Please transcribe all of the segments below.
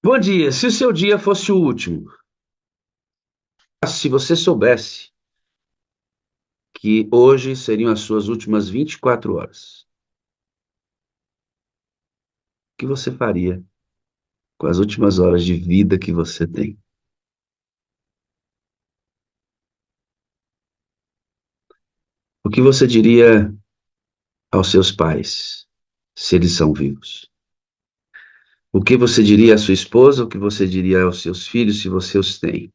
Bom dia. Se o seu dia fosse o último, se você soubesse que hoje seriam as suas últimas 24 horas, o que você faria com as últimas horas de vida que você tem? O que você diria aos seus pais, se eles são vivos? O que você diria à sua esposa? O que você diria aos seus filhos, se você os tem?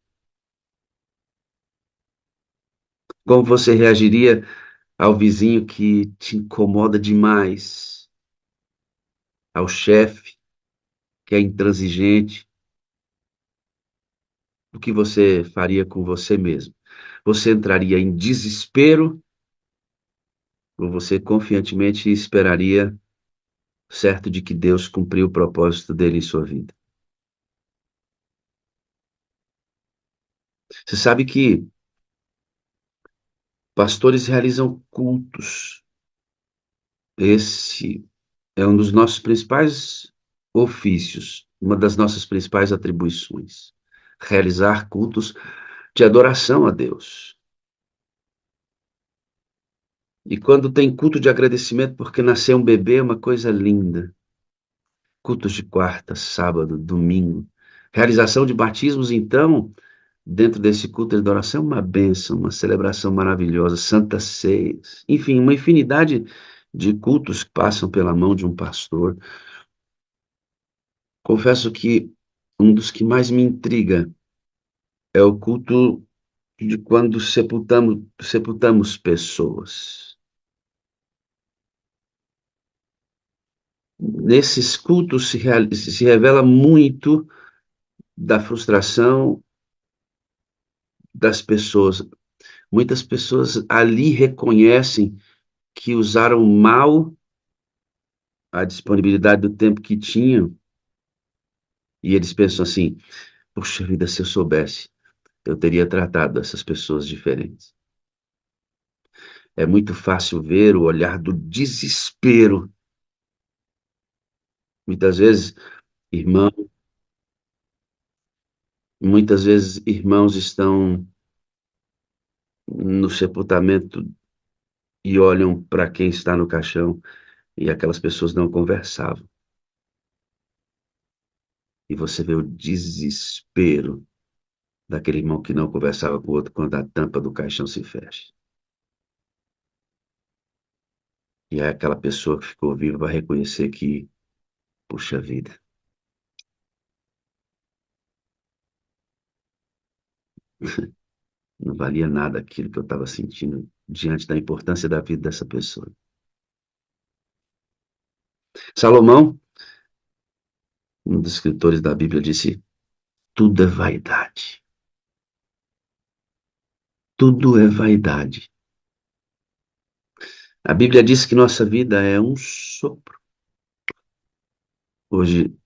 Como você reagiria ao vizinho que te incomoda demais? Ao chefe que é intransigente? O que você faria com você mesmo? Você entraria em desespero ou você confiantemente esperaria, certo de que Deus cumpriu o propósito dele em sua vida? Você sabe que pastores realizam cultos. Esse é um dos nossos principais ofícios, uma das nossas principais atribuições. Realizar cultos de adoração a Deus. E quando tem culto de agradecimento porque nasceu um bebê, é uma coisa linda. Cultos de quarta, sábado, domingo. Realização de batismos, então, dentro desse culto de adoração, é uma bênção, uma celebração maravilhosa, santas ceias, enfim, uma infinidade de cultos que passam pela mão de um pastor. Confesso que um dos que mais me intriga é o culto de quando sepultamos pessoas. Nesses cultos se revela muito da frustração das pessoas. Muitas pessoas ali reconhecem que usaram mal a disponibilidade do tempo que tinham e eles pensam assim: puxa vida, se eu soubesse, eu teria tratado essas pessoas diferentes. É muito fácil ver o olhar do desespero. Muitas vezes, irmão, muitas vezes irmãos estão no sepultamento e olham para quem está no caixão e aquelas pessoas não conversavam. E você vê o desespero daquele irmão que não conversava com o outro quando a tampa do caixão se fecha. E aí aquela pessoa que ficou viva vai reconhecer que, puxa vida, não valia nada aquilo que eu estava sentindo diante da importância da vida dessa pessoa. Salomão, um dos escritores da Bíblia, disse: tudo é vaidade. Tudo é vaidade. A Bíblia diz que nossa vida é um sopro. Hoje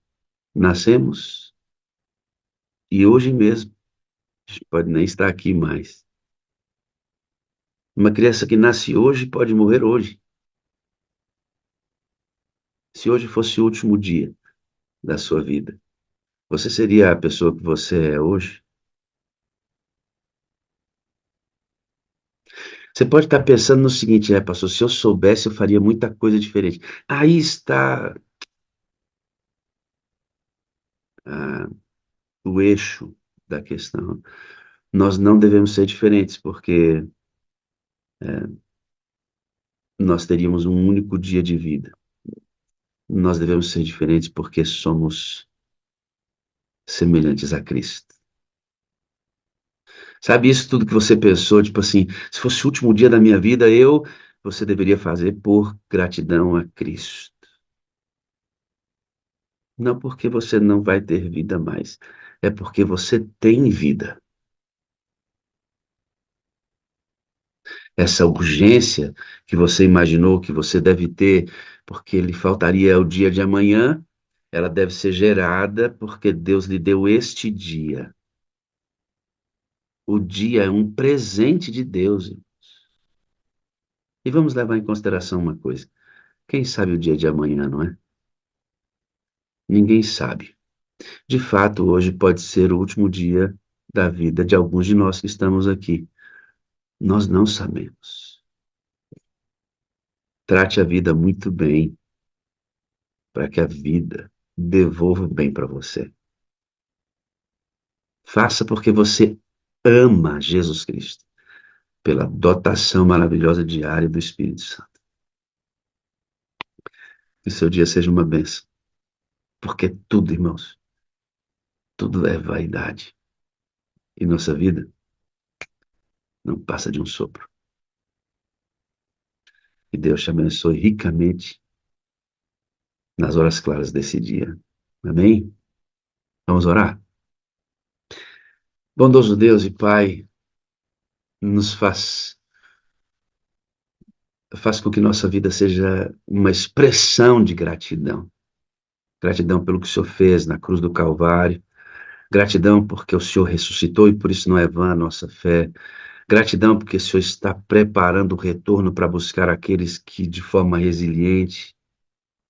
nascemos e hoje mesmo, a gente pode nem estar aqui mais. Uma criança que nasce hoje pode morrer hoje. Se hoje fosse o último dia da sua vida, você seria a pessoa que você é hoje? Você pode estar pensando no seguinte, pastor, se eu soubesse, eu faria muita coisa diferente. Aí está ah, o eixo da questão. Nós não devemos ser diferentes, porque nós teríamos um único dia de vida. Nós devemos ser diferentes porque somos semelhantes a Cristo. Sabe isso tudo que você pensou, tipo assim, se fosse o último dia da minha vida, você deveria fazer por gratidão a Cristo. Não porque você não vai ter vida mais, é porque você tem vida. Essa urgência que você imaginou que você deve ter, porque lhe faltaria o dia de amanhã, ela deve ser gerada porque Deus lhe deu este dia. O dia é um presente de Deus. E vamos levar em consideração uma coisa. Quem sabe o dia de amanhã, não é? Ninguém sabe. De fato, hoje pode ser o último dia da vida de alguns de nós que estamos aqui. Nós não sabemos. Trate a vida muito bem, para que a vida devolva bem para você. Faça porque você ama Jesus Cristo, pela dotação maravilhosa diária do Espírito Santo. Que seu dia seja uma bênção. Porque tudo, irmãos, tudo é vaidade. E nossa vida não passa de um sopro. Que Deus te abençoe ricamente nas horas claras desse dia. Amém? Vamos orar? Bondoso Deus e Pai, nos faz com que nossa vida seja uma expressão de gratidão. Gratidão pelo que o Senhor fez na cruz do Calvário. Gratidão porque o Senhor ressuscitou e por isso não é vã a nossa fé. Gratidão porque o Senhor está preparando o retorno para buscar aqueles que de forma resiliente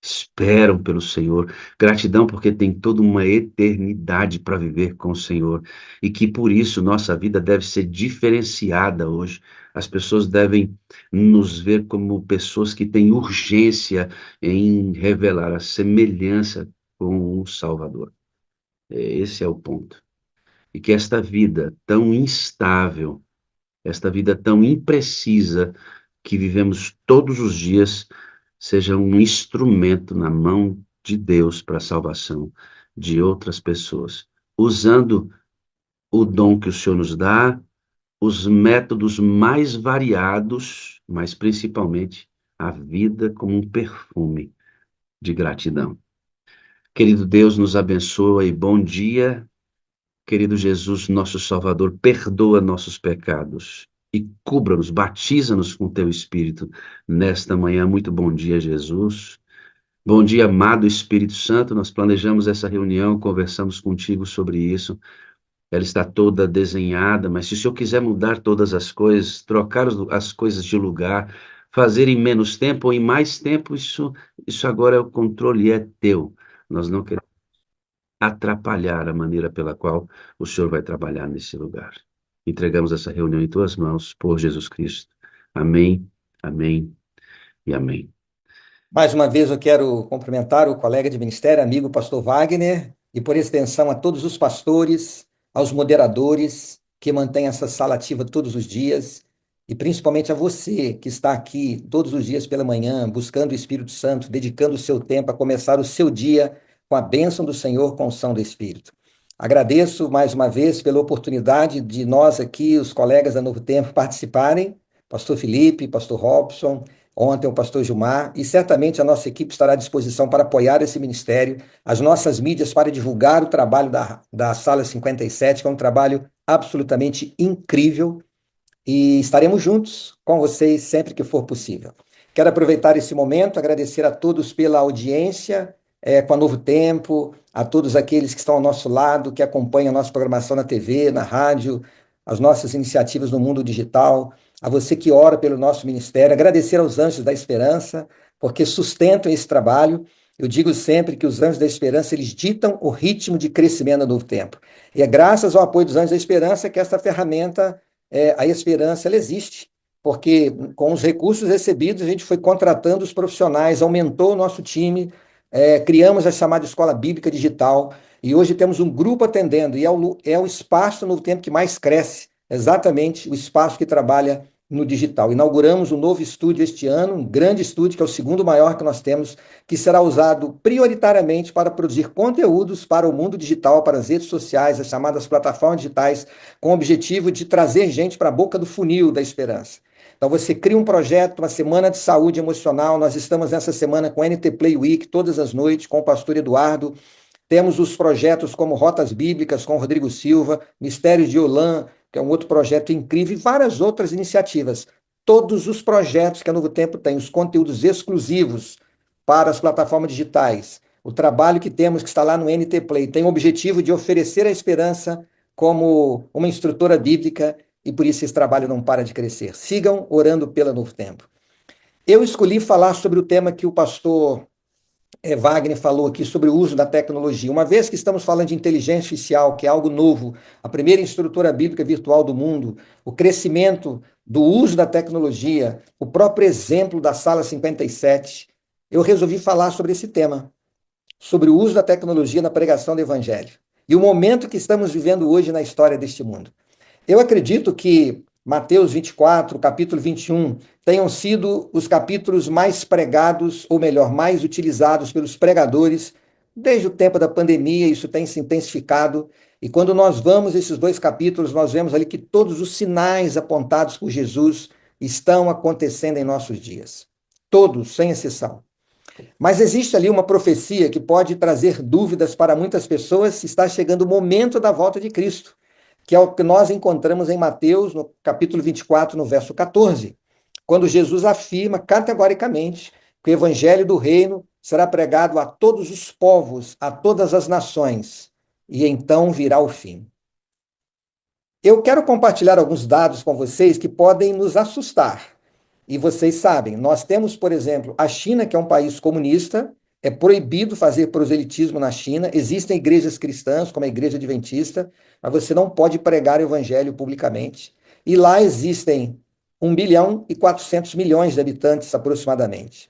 esperam pelo Senhor. Gratidão porque tem toda uma eternidade para viver com o Senhor e que por isso nossa vida deve ser diferenciada hoje. As pessoas devem nos ver como pessoas que têm urgência em revelar a semelhança com o Salvador. Esse é o ponto. E que esta vida tão instável, esta vida tão imprecisa que vivemos todos os dias, seja um instrumento na mão de Deus para a salvação de outras pessoas, usando o dom que o Senhor nos dá, os métodos mais variados, mas principalmente a vida como um perfume de gratidão. Querido Deus, nos abençoa e bom dia. Querido Jesus, nosso Salvador, perdoa nossos pecados e cubra-nos, batiza-nos com teu Espírito nesta manhã. Muito bom dia, Jesus. Bom dia, amado Espírito Santo. Nós planejamos essa reunião, conversamos contigo sobre isso. Ela está toda desenhada, mas se o Senhor quiser mudar todas as coisas, trocar as coisas de lugar, fazer em menos tempo ou em mais tempo, isso agora é o controle, é teu. Nós não queremos atrapalhar a maneira pela qual o Senhor vai trabalhar nesse lugar. Entregamos essa reunião em tuas mãos, por Jesus Cristo. Amém, amém e amém. Mais uma vez eu quero cumprimentar o colega de ministério, amigo pastor Wagner, e por extensão a todos os pastores, aos moderadores que mantêm essa sala ativa todos os dias, e principalmente a você que está aqui todos os dias pela manhã, buscando o Espírito Santo, dedicando o seu tempo a começar o seu dia com a bênção do Senhor, com a unção do Espírito. Agradeço mais uma vez pela oportunidade de nós aqui, os colegas da Novo Tempo, participarem, pastor Felipe, pastor Robson, ontem o pastor Gilmar, e certamente a nossa equipe estará à disposição para apoiar esse ministério, as nossas mídias para divulgar o trabalho da Sala 57, que é um trabalho absolutamente incrível, e estaremos juntos com vocês sempre que for possível. Quero aproveitar esse momento, agradecer a todos pela audiência, com a Novo Tempo, a todos aqueles que estão ao nosso lado, que acompanham a nossa programação na TV, na rádio, as nossas iniciativas no mundo digital, a você que ora pelo nosso ministério, agradecer aos Anjos da Esperança, porque sustentam esse trabalho. Eu digo sempre que os Anjos da Esperança, eles ditam o ritmo de crescimento do Novo Tempo. E é graças ao apoio dos Anjos da Esperança que essa ferramenta, a esperança, ela existe. Porque com os recursos recebidos, a gente foi contratando os profissionais, aumentou o nosso time, criamos a chamada Escola Bíblica Digital, e hoje temos um grupo atendendo, e é o espaço no tempo que mais cresce, exatamente o espaço que trabalha no digital. Inauguramos um novo estúdio este ano, um grande estúdio, que é o segundo maior que nós temos, que será usado prioritariamente para produzir conteúdos para o mundo digital, para as redes sociais, as chamadas plataformas digitais, com o objetivo de trazer gente para a boca do funil da esperança. Então você cria um projeto, uma semana de saúde emocional. Nós estamos nessa semana com NT Play Week, todas as noites, com o pastor Eduardo. Temos os projetos como Rotas Bíblicas, com o Rodrigo Silva, Mistérios de Olã, que é um outro projeto incrível, e várias outras iniciativas. Todos os projetos que a Novo Tempo tem, os conteúdos exclusivos para as plataformas digitais, o trabalho que temos, que está lá no NT Play, tem o objetivo de oferecer a esperança como uma instrutora bíblica, e por isso esse trabalho não para de crescer. Sigam orando pela Novo Tempo. Eu escolhi falar sobre o tema que o pastor Wagner falou aqui sobre o uso da tecnologia. Uma vez que estamos falando de inteligência artificial, que é algo novo, a primeira instrutora bíblica virtual do mundo, o crescimento do uso da tecnologia, o próprio exemplo da Sala 57, eu resolvi falar sobre esse tema, sobre o uso da tecnologia na pregação do Evangelho e o momento que estamos vivendo hoje na história deste mundo. Eu acredito que Mateus 24, capítulo 21, tenham sido os capítulos mais pregados, ou melhor, mais utilizados pelos pregadores desde o tempo da pandemia. Isso tem se intensificado. E quando nós vamos esses dois capítulos, nós vemos ali que todos os sinais apontados por Jesus estão acontecendo em nossos dias. Todos, sem exceção. Mas existe ali uma profecia que pode trazer dúvidas para muitas pessoas se está chegando o momento da volta de Cristo, que é o que nós encontramos em Mateus, no capítulo 24, no verso 14, quando Jesus afirma categoricamente que o evangelho do reino será pregado a todos os povos, a todas as nações, e então virá o fim. Eu quero compartilhar alguns dados com vocês que podem nos assustar. E vocês sabem, nós temos, por exemplo, a China, que é um país comunista, é proibido fazer proselitismo na China, existem igrejas cristãs, como a Igreja Adventista, mas você não pode pregar o evangelho publicamente. E lá existem 1,4 bilhão de habitantes, aproximadamente.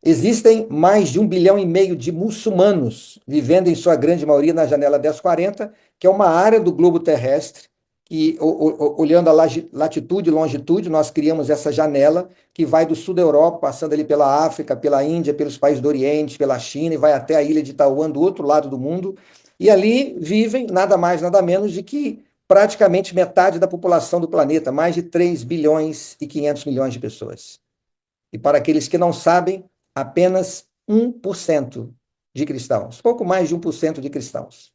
Existem mais de 1,5 bilhão de muçulmanos, vivendo em sua grande maioria na janela 1040, que é uma área do globo terrestre, que, olhando a latitude e longitude, nós criamos essa janela que vai do sul da Europa, passando ali pela África, pela Índia, pelos países do Oriente, pela China, e vai até a ilha de Taiwan, do outro lado do mundo. E ali vivem nada mais, nada menos de que praticamente metade da população do planeta, mais de 3,5 bilhões de pessoas. E para aqueles que não sabem, apenas 1% de cristãos, pouco mais de 1% de cristãos.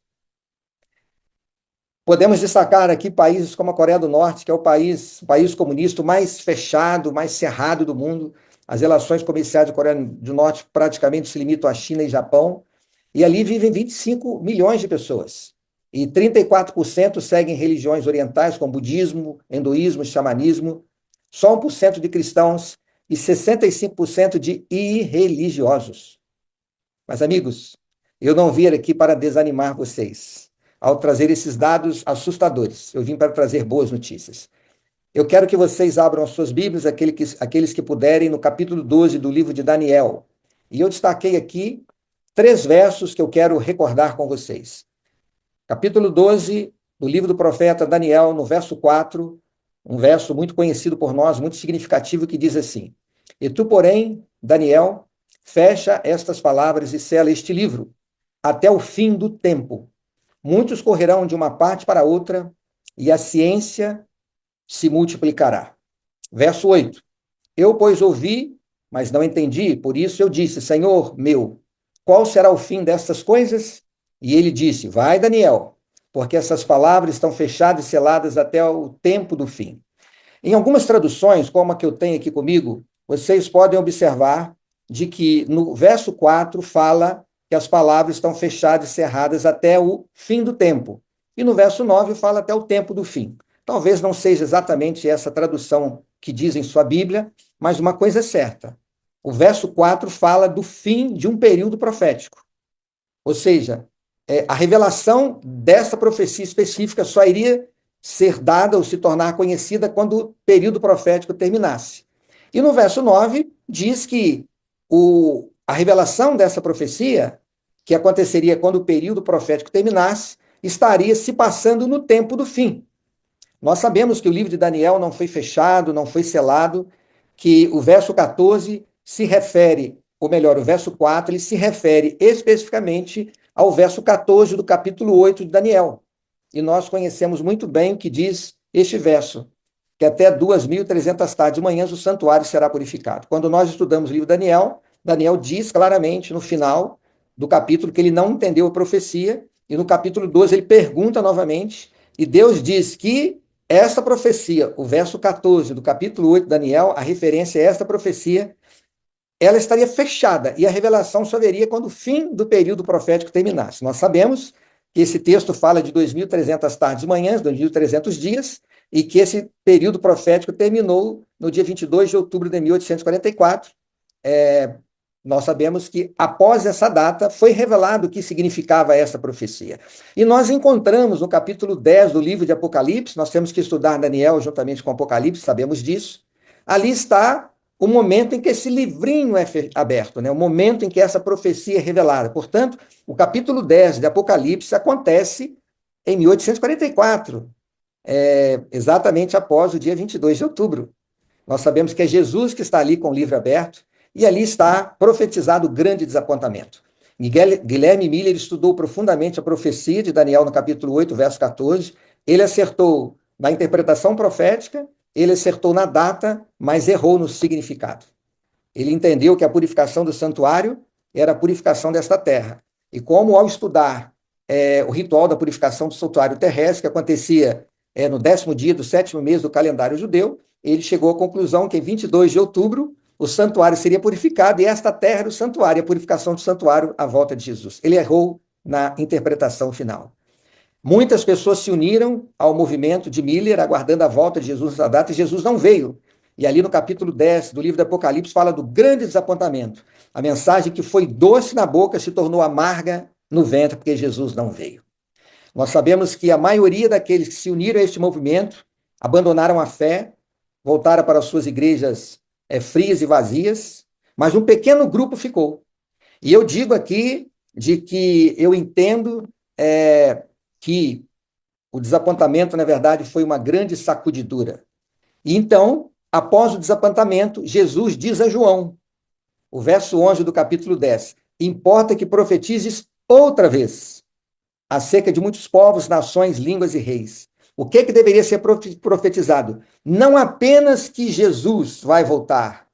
Podemos destacar aqui países como a Coreia do Norte, que é o país comunista mais fechado, mais cerrado do mundo. As relações comerciais da Coreia do Norte praticamente se limitam à China e Japão. E ali vivem 25 milhões de pessoas. E 34% seguem religiões orientais, como budismo, hinduísmo, xamanismo. Só 1% de cristãos e 65% de irreligiosos. Mas, amigos, eu não vim aqui para desanimar vocês ao trazer esses dados assustadores. Eu vim para trazer boas notícias. Eu quero que vocês abram as suas Bíblias, aqueles que puderem, no capítulo 12 do livro de Daniel. E eu destaquei aqui 3 versos que eu quero recordar com vocês. Capítulo 12 do livro do profeta Daniel, no verso 4, um verso muito conhecido por nós, muito significativo, que diz assim: E tu, porém, Daniel, fecha estas palavras e sela este livro, até o fim do tempo. Muitos correrão de uma parte para outra, e a ciência se multiplicará. Verso 8. Eu, pois, ouvi, mas não entendi, por isso eu disse: Senhor meu, qual será o fim destas coisas? E ele disse: Vai, Daniel, porque essas palavras estão fechadas e seladas até o tempo do fim. Em algumas traduções, como a que eu tenho aqui comigo, vocês podem observar de que no verso 4 fala que as palavras estão fechadas e cerradas até o fim do tempo. E no verso 9 fala até o tempo do fim. Talvez não seja exatamente essa tradução que diz em sua Bíblia, mas uma coisa é certa. O verso 4 fala do fim de um período profético. Ou seja, a revelação dessa profecia específica só iria ser dada ou se tornar conhecida quando o período profético terminasse. E no verso 9 diz que a revelação dessa profecia, que aconteceria quando o período profético terminasse, estaria se passando no tempo do fim. Nós sabemos que o livro de Daniel não foi fechado, não foi selado, que o verso 14 se refere, ou melhor, o verso 4, ele se refere especificamente ao verso 14 do capítulo 8 de Daniel. E nós conhecemos muito bem o que diz este verso, que até 2.300 tardes de manhãs o santuário será purificado. Quando nós estudamos o livro de Daniel, Daniel diz claramente no final do capítulo que ele não entendeu a profecia, e no capítulo 12 ele pergunta novamente, e Deus diz que esta profecia, o verso 14 do capítulo 8 de Daniel, a referência a esta profecia, ela estaria fechada, e a revelação só viria quando o fim do período profético terminasse. Nós sabemos que esse texto fala de 2.300 tardes e manhãs, 2.300 dias, e que esse período profético terminou no dia 22 de outubro de 1844, nós sabemos que após essa data foi revelado o que significava essa profecia. E nós encontramos no capítulo 10 do livro de Apocalipse, nós temos que estudar Daniel juntamente com Apocalipse, sabemos disso. Ali está o momento em que esse livrinho é aberto, né? O momento em que essa profecia é revelada. Portanto, o capítulo 10 de Apocalipse acontece em 1844, exatamente após o dia 22 de outubro. Nós sabemos que é Jesus que está ali com o livro aberto, e ali está profetizado o grande desapontamento. Guilherme Miller estudou profundamente a profecia de Daniel no capítulo 8, verso 14. Ele acertou na interpretação profética, ele acertou na data, mas errou no significado. Ele entendeu que a purificação do santuário era a purificação desta terra. E como ao estudar o ritual da purificação do santuário terrestre, que acontecia no 10º dia do 7º mês do calendário judeu, ele chegou à conclusão que em 22 de outubro o santuário seria purificado e esta terra era o santuário, a purificação do santuário à volta de Jesus. Ele errou na interpretação final. Muitas pessoas se uniram ao movimento de Miller, aguardando a volta de Jesus nessa data, e Jesus não veio. E ali no capítulo 10 do livro do Apocalipse fala do grande desapontamento. A mensagem que foi doce na boca se tornou amarga no ventre, porque Jesus não veio. Nós sabemos que a maioria daqueles que se uniram a este movimento abandonaram a fé, voltaram para suas igrejas frias e vazias, mas um pequeno grupo ficou. E eu digo aqui de que eu entendo que o desapontamento, na verdade, foi uma grande sacudidura. E então, após o desapontamento, Jesus diz a João, o verso 11 do capítulo 10, importa que profetizes outra vez acerca de muitos povos, nações, línguas e reis. O que deveria ser profetizado? Não apenas que Jesus vai voltar,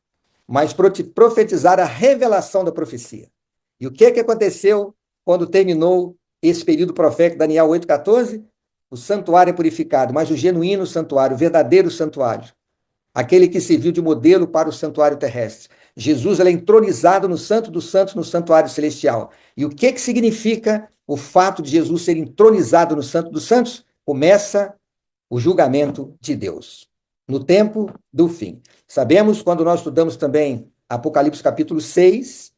mas profetizar a revelação da profecia. E o que aconteceu quando terminou esse período profético, Daniel 8,14? O santuário é purificado, mas o genuíno santuário, o verdadeiro santuário, aquele que serviu de modelo para o santuário terrestre. Jesus é entronizado no Santo dos Santos, no santuário celestial. E o que significa o fato de Jesus ser entronizado no Santo dos Santos? Começa o julgamento de Deus, no tempo do fim. Sabemos, quando nós estudamos também Apocalipse capítulo 6,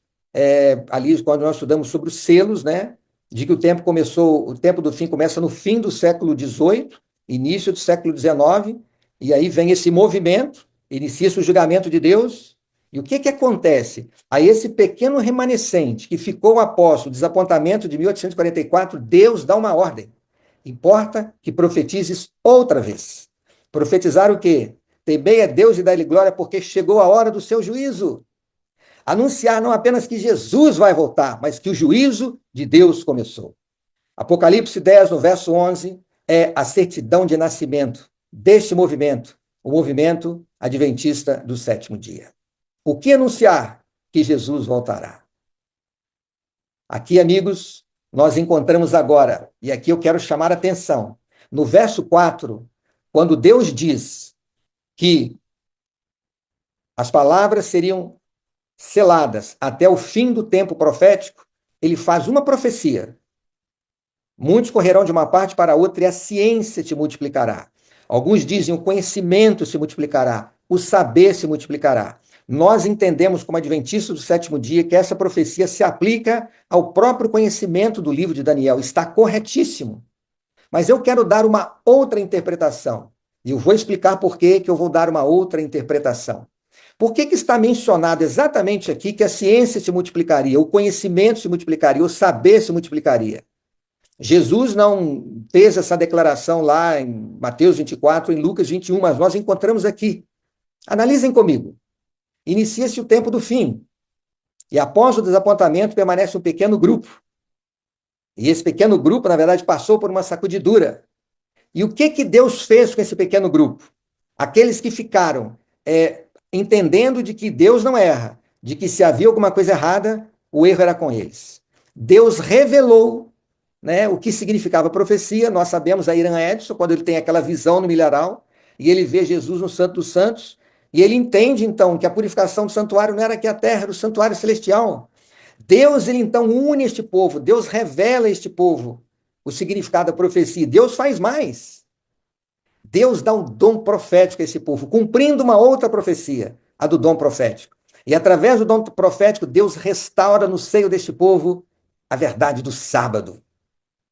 ali quando nós estudamos sobre os selos, né, de que o tempo do fim começa no fim do século XVIII, início do século XIX, e aí vem esse movimento, inicia-se o julgamento de Deus. E o que acontece? A esse pequeno remanescente que ficou após o desapontamento de 1844, Deus dá uma ordem. Importa que profetizes outra vez. Profetizar o quê? Temei a Deus e dá-lhe glória, porque chegou a hora do seu juízo. Anunciar não apenas que Jesus vai voltar, mas que o juízo de Deus começou. Apocalipse 10, no verso 11, é a certidão de nascimento deste movimento, o movimento adventista do 7º dia. O que anunciar? Que Jesus voltará. Aqui, amigos, nós encontramos agora, e aqui eu quero chamar a atenção, no verso 4, quando Deus diz que as palavras seriam seladas até o fim do tempo profético, ele faz uma profecia. Muitos correrão de uma parte para a outra e a ciência te multiplicará. Alguns dizem o conhecimento se multiplicará, o saber se multiplicará. Nós entendemos como adventistas do 7º dia que essa profecia se aplica ao próprio conhecimento do livro de Daniel. Está corretíssimo. Mas eu quero dar uma outra interpretação. E eu vou explicar por que eu vou dar uma outra interpretação. Por que está mencionado exatamente aqui que a ciência se multiplicaria, o conhecimento se multiplicaria, o saber se multiplicaria? Jesus não fez essa declaração lá em Mateus 24, em Lucas 21, mas nós encontramos aqui. Analisem comigo. Inicia-se o tempo do fim. E após o desapontamento permanece um pequeno grupo. E esse pequeno grupo, na verdade, passou por uma sacudidura. E o que Deus fez com esse pequeno grupo? Aqueles que ficaram entendendo de que Deus não erra, de que se havia alguma coisa errada, o erro era com eles. Deus revelou, né, o que significava a profecia. Nós sabemos a Irã Edson, quando ele tem aquela visão no milharal, e ele vê Jesus no Santo dos Santos, e ele entende, então, que a purificação do santuário não era aqui a terra, era o santuário celestial. Deus, ele então une este povo, Deus revela a este povo o significado da profecia. Deus faz mais. Deus dá um dom profético a esse povo, cumprindo uma outra profecia, a do dom profético. E através do dom profético, Deus restaura no seio deste povo a verdade do sábado.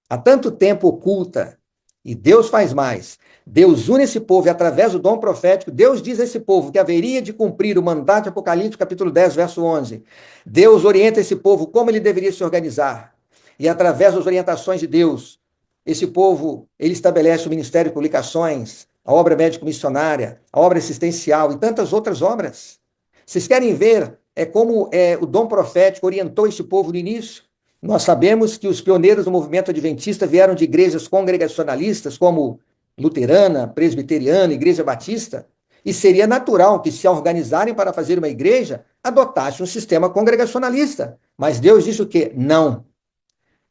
Há tanto tempo oculta, e Deus faz mais. Deus une esse povo e através do dom profético, Deus diz a esse povo que haveria de cumprir o mandato de Apocalipse, capítulo 10, verso 11. Deus orienta esse povo como ele deveria se organizar. E através das orientações de Deus, esse povo, ele estabelece o Ministério de Publicações, a obra médico-missionária, a obra assistencial e tantas outras obras. Vocês querem ver como o dom profético orientou este povo no início? Nós sabemos que os pioneiros do movimento adventista vieram de igrejas congregacionalistas, como luterana, presbiteriana, igreja batista, e seria natural que, se organizarem para fazer uma igreja, adotassem um sistema congregacionalista. Mas Deus disse o quê? Não.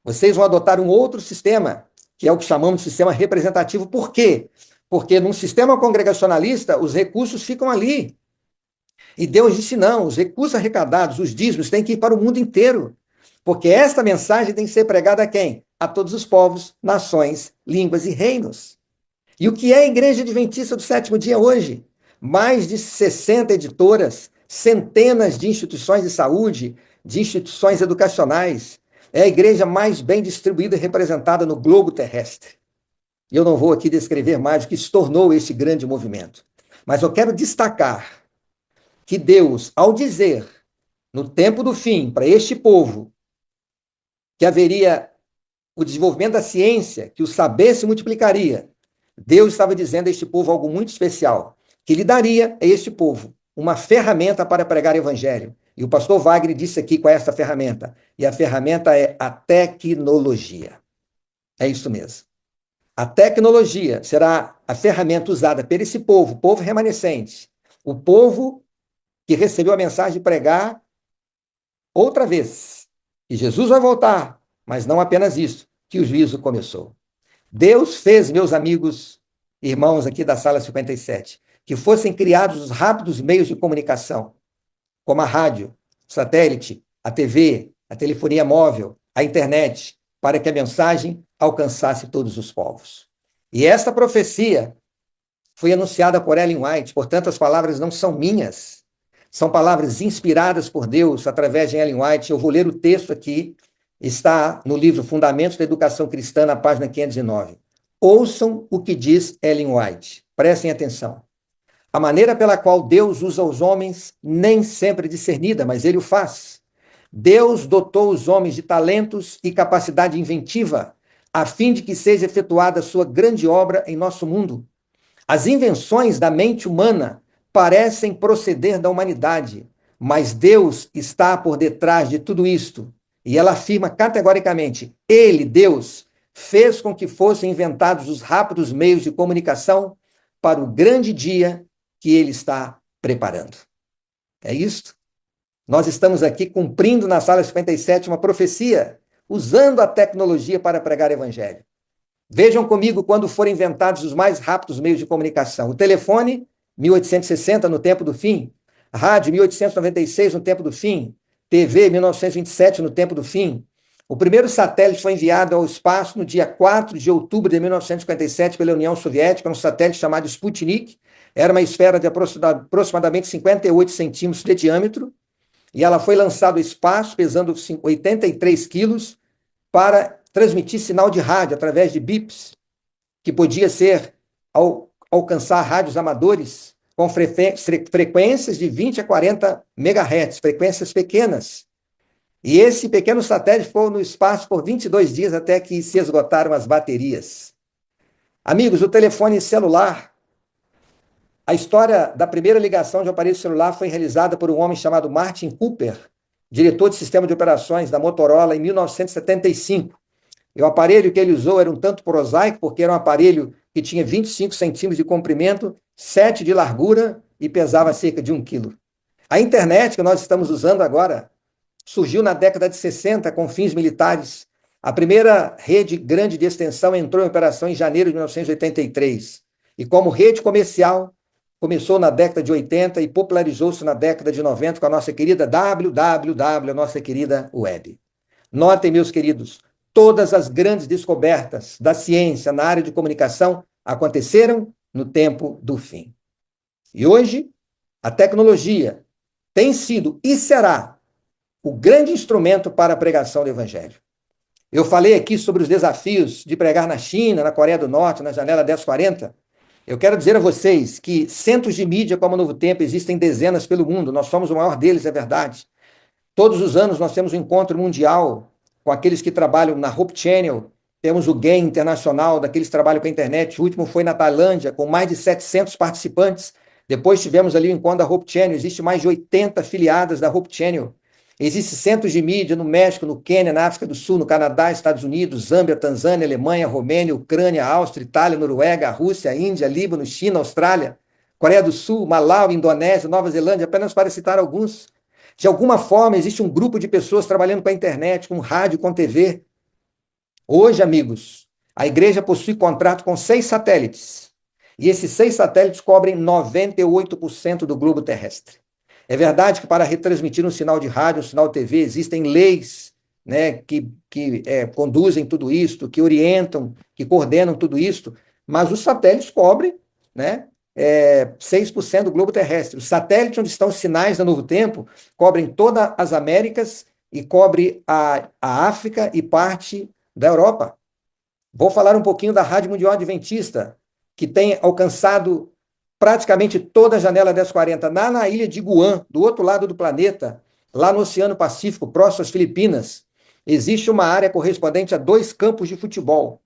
Vocês vão adotar um outro sistema, que é o que chamamos de sistema representativo. Por quê? Porque num sistema congregacionalista, os recursos ficam ali. E Deus disse não, os recursos arrecadados, os dízimos, têm que ir para o mundo inteiro. Porque esta mensagem tem que ser pregada a quem? A todos os povos, nações, línguas e reinos. E o que é a Igreja Adventista do Sétimo Dia hoje? Mais de 60 editoras, centenas de instituições de saúde, de instituições educacionais. É a igreja mais bem distribuída e representada no globo terrestre. E eu não vou aqui descrever mais o que se tornou este grande movimento. Mas eu quero destacar que Deus, ao dizer, no tempo do fim, para este povo, que haveria o desenvolvimento da ciência, que o saber se multiplicaria, Deus estava dizendo a este povo algo muito especial, que lhe daria a este povo uma ferramenta para pregar o evangelho. E o pastor Wagner disse aqui qual é essa ferramenta. E a ferramenta é a tecnologia. É isso mesmo. A tecnologia será a ferramenta usada por esse povo, povo remanescente, o povo que recebeu a mensagem de pregar outra vez. E Jesus vai voltar, mas não apenas isso, que o juízo começou. Deus fez, meus amigos, irmãos aqui da sala 57, que fossem criados os rápidos meios de comunicação, como a rádio, o satélite, a TV, a telefonia móvel, a internet, para que a mensagem alcançasse todos os povos. E esta profecia foi anunciada por Ellen White, portanto, as palavras não são minhas, são palavras inspiradas por Deus através de Ellen White. Eu vou ler o texto aqui, está no livro Fundamentos da Educação Cristã, na página 509. Ouçam o que diz Ellen White, prestem atenção. A maneira pela qual Deus usa os homens nem sempre é discernida, mas ele o faz. Deus dotou os homens de talentos e capacidade inventiva, a fim de que seja efetuada a sua grande obra em nosso mundo. As invenções da mente humana parecem proceder da humanidade, mas Deus está por detrás de tudo isto. E ela afirma categoricamente: Ele, Deus, fez com que fossem inventados os rápidos meios de comunicação para o grande dia que Ele está preparando. É isto? Nós estamos aqui cumprindo na sala 57 uma profecia, usando a tecnologia para pregar o evangelho. Vejam comigo quando foram inventados os mais rápidos meios de comunicação. O telefone, 1860, no tempo do fim. Rádio, 1896, no tempo do fim. TV, 1927, no tempo do fim. O primeiro satélite foi enviado ao espaço no dia 4 de outubro de 1957 pela União Soviética, um satélite chamado Sputnik. Era uma esfera de aproximadamente 58 centímetros de diâmetro, e ela foi lançada ao espaço, pesando 83 quilos, para transmitir sinal de rádio através de bips, que podia ser alcançar rádios amadores com frequências de 20 a 40 megahertz, frequências pequenas. E esse pequeno satélite ficou no espaço por 22 dias até que se esgotaram as baterias. Amigos, o telefone celular, a história da primeira ligação de um aparelho celular foi realizada por um homem chamado Martin Cooper, diretor de sistema de operações da Motorola, em 1975. E o aparelho que ele usou era um tanto prosaico, porque era um aparelho que tinha 25 centímetros de comprimento, 7 de largura e pesava cerca de 1 quilo. A internet que nós estamos usando agora surgiu na década de 60 com fins militares. A primeira rede grande de extensão entrou em operação em janeiro de 1983. E como rede comercial, começou na década de 80 e popularizou-se na década de 90 com a nossa querida www, a nossa querida web. Notem, meus queridos, todas as grandes descobertas da ciência na área de comunicação aconteceram no tempo do fim. E hoje, a tecnologia tem sido e será o grande instrumento para a pregação do Evangelho. Eu falei aqui sobre os desafios de pregar na China, na Coreia do Norte, na Janela 1040. Eu quero dizer a vocês que centros de mídia como a Novo Tempo existem dezenas pelo mundo. Nós somos o maior deles, é verdade. Todos os anos nós temos um encontro mundial com aqueles que trabalham na Hope Channel. Temos o GAIN Internacional, daqueles que trabalham com a internet. O último foi na Tailândia, com mais de 700 participantes. Depois tivemos ali o encontro da Hope Channel. Existe mais de 80 afiliadas da Hope Channel. Existem centros de mídia no México, no Quênia, na África do Sul, no Canadá, Estados Unidos, Zâmbia, Tanzânia, Alemanha, Romênia, Ucrânia, Áustria, Itália, Noruega, Rússia, Índia, Líbano, China, Austrália, Coreia do Sul, Malau, Indonésia, Nova Zelândia, apenas para citar alguns. De alguma forma, existe um grupo de pessoas trabalhando com a internet, com rádio, com TV. Hoje, amigos, a igreja possui contrato com 6 satélites. E esses 6 satélites cobrem 98% do globo terrestre. É verdade que para retransmitir um sinal de rádio, um sinal de TV, existem leis, né, que conduzem tudo isto, que orientam, que coordenam tudo isto, mas os satélites cobrem, né, 6% do globo terrestre. Os satélites onde estão os sinais da Novo Tempo cobrem todas as Américas e cobre a África e parte da Europa. Vou falar um pouquinho da Rádio Mundial Adventista, que tem alcançado praticamente toda a Janela 1040, na ilha de Guam, do outro lado do planeta, lá no Oceano Pacífico, próximo às Filipinas. Existe uma área correspondente a 2 campos de futebol.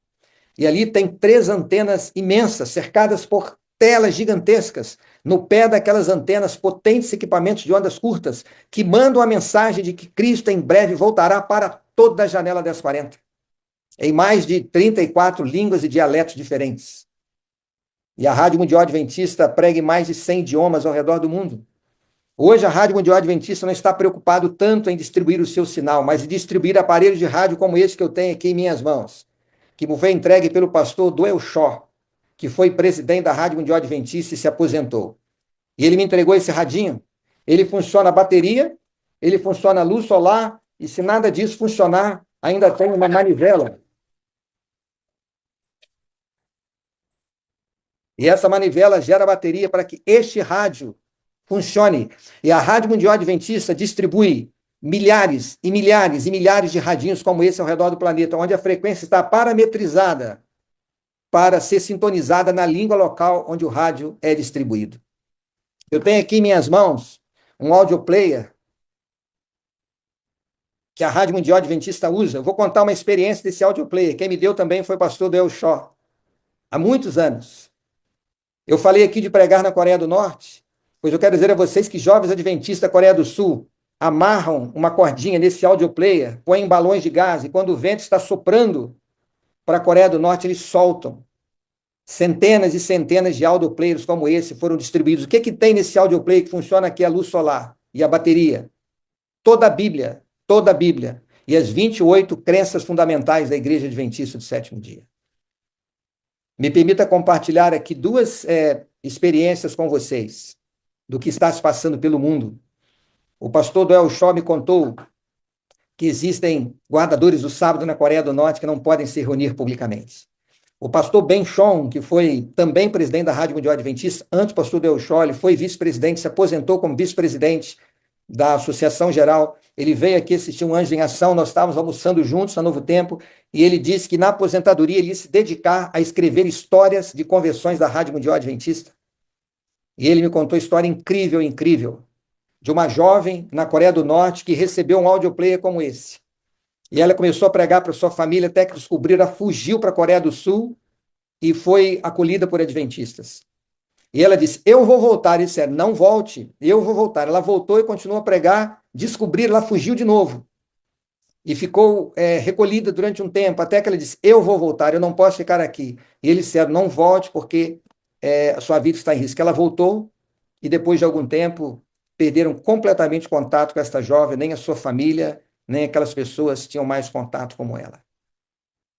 E ali tem 3 antenas imensas, cercadas por telas gigantescas, no pé daquelas antenas, potentes equipamentos de ondas curtas, que mandam a mensagem de que Cristo em breve voltará para toda a Janela 1040, em mais de 34 línguas e dialetos diferentes. E a Rádio Mundial Adventista prega em mais de 100 idiomas ao redor do mundo. Hoje, a Rádio Mundial Adventista não está preocupado tanto em distribuir o seu sinal, mas em distribuir aparelhos de rádio como esse que eu tenho aqui em minhas mãos, que me foi entregue pelo pastor Doel Shaw, que foi presidente da Rádio Mundial Adventista e se aposentou. E ele me entregou esse radinho. Ele funciona a bateria, ele funciona a luz solar, e se nada disso funcionar, ainda tem uma manivela. E essa manivela gera bateria para que este rádio funcione. E a Rádio Mundial Adventista distribui milhares e milhares e milhares de radinhos como esse ao redor do planeta, onde a frequência está parametrizada para ser sintonizada na língua local onde o rádio é distribuído. Eu tenho aqui em minhas mãos um audio player que a Rádio Mundial Adventista usa. Eu vou contar uma experiência desse audio player. Quem me deu também foi o pastor Doel Shaw, há muitos anos. Eu falei aqui de pregar na Coreia do Norte, pois eu quero dizer a vocês que jovens adventistas da Coreia do Sul amarram uma cordinha nesse audio player, põem em balões de gás, e quando o vento está soprando para a Coreia do Norte, eles soltam. Centenas e centenas de audio players como esse foram distribuídos. O que que tem nesse audio player que funciona aqui? A luz solar e a bateria. Toda a Bíblia e as 28 crenças fundamentais da Igreja Adventista do Sétimo Dia. Me permita compartilhar aqui 2 experiências com vocês do que está se passando pelo mundo. O pastor Doel Shaw me contou que existem guardadores do sábado na Coreia do Norte que não podem se reunir publicamente. O pastor Ben Shon, que foi também presidente da Rádio Mundial Adventista, antes do pastor Doel Shaw, ele foi vice-presidente, se aposentou como vice-presidente da Associação Geral. Ele veio aqui assistir um Anjo em Ação, nós estávamos almoçando juntos na Novo Tempo, e ele disse que na aposentadoria ele ia se dedicar a escrever histórias de conversões da Rádio Mundial Adventista. E ele me contou história incrível, incrível, de uma jovem na Coreia do Norte que recebeu um audio player como esse. E ela começou a pregar para sua família, até que descobriram, ela fugiu para a Coreia do Sul e foi acolhida por adventistas. E ela disse, eu vou voltar. Ele disse, não volte, eu vou voltar. Ela voltou e continuou a pregar, descobriram, ela fugiu de novo. E ficou recolhida durante um tempo, até que ela disse, eu vou voltar, eu não posso ficar aqui. E eles disseram, não volte, porque a sua vida está em risco. Ela voltou, e depois de algum tempo, perderam completamente contato com esta jovem, nem a sua família, nem aquelas pessoas tinham mais contato como ela.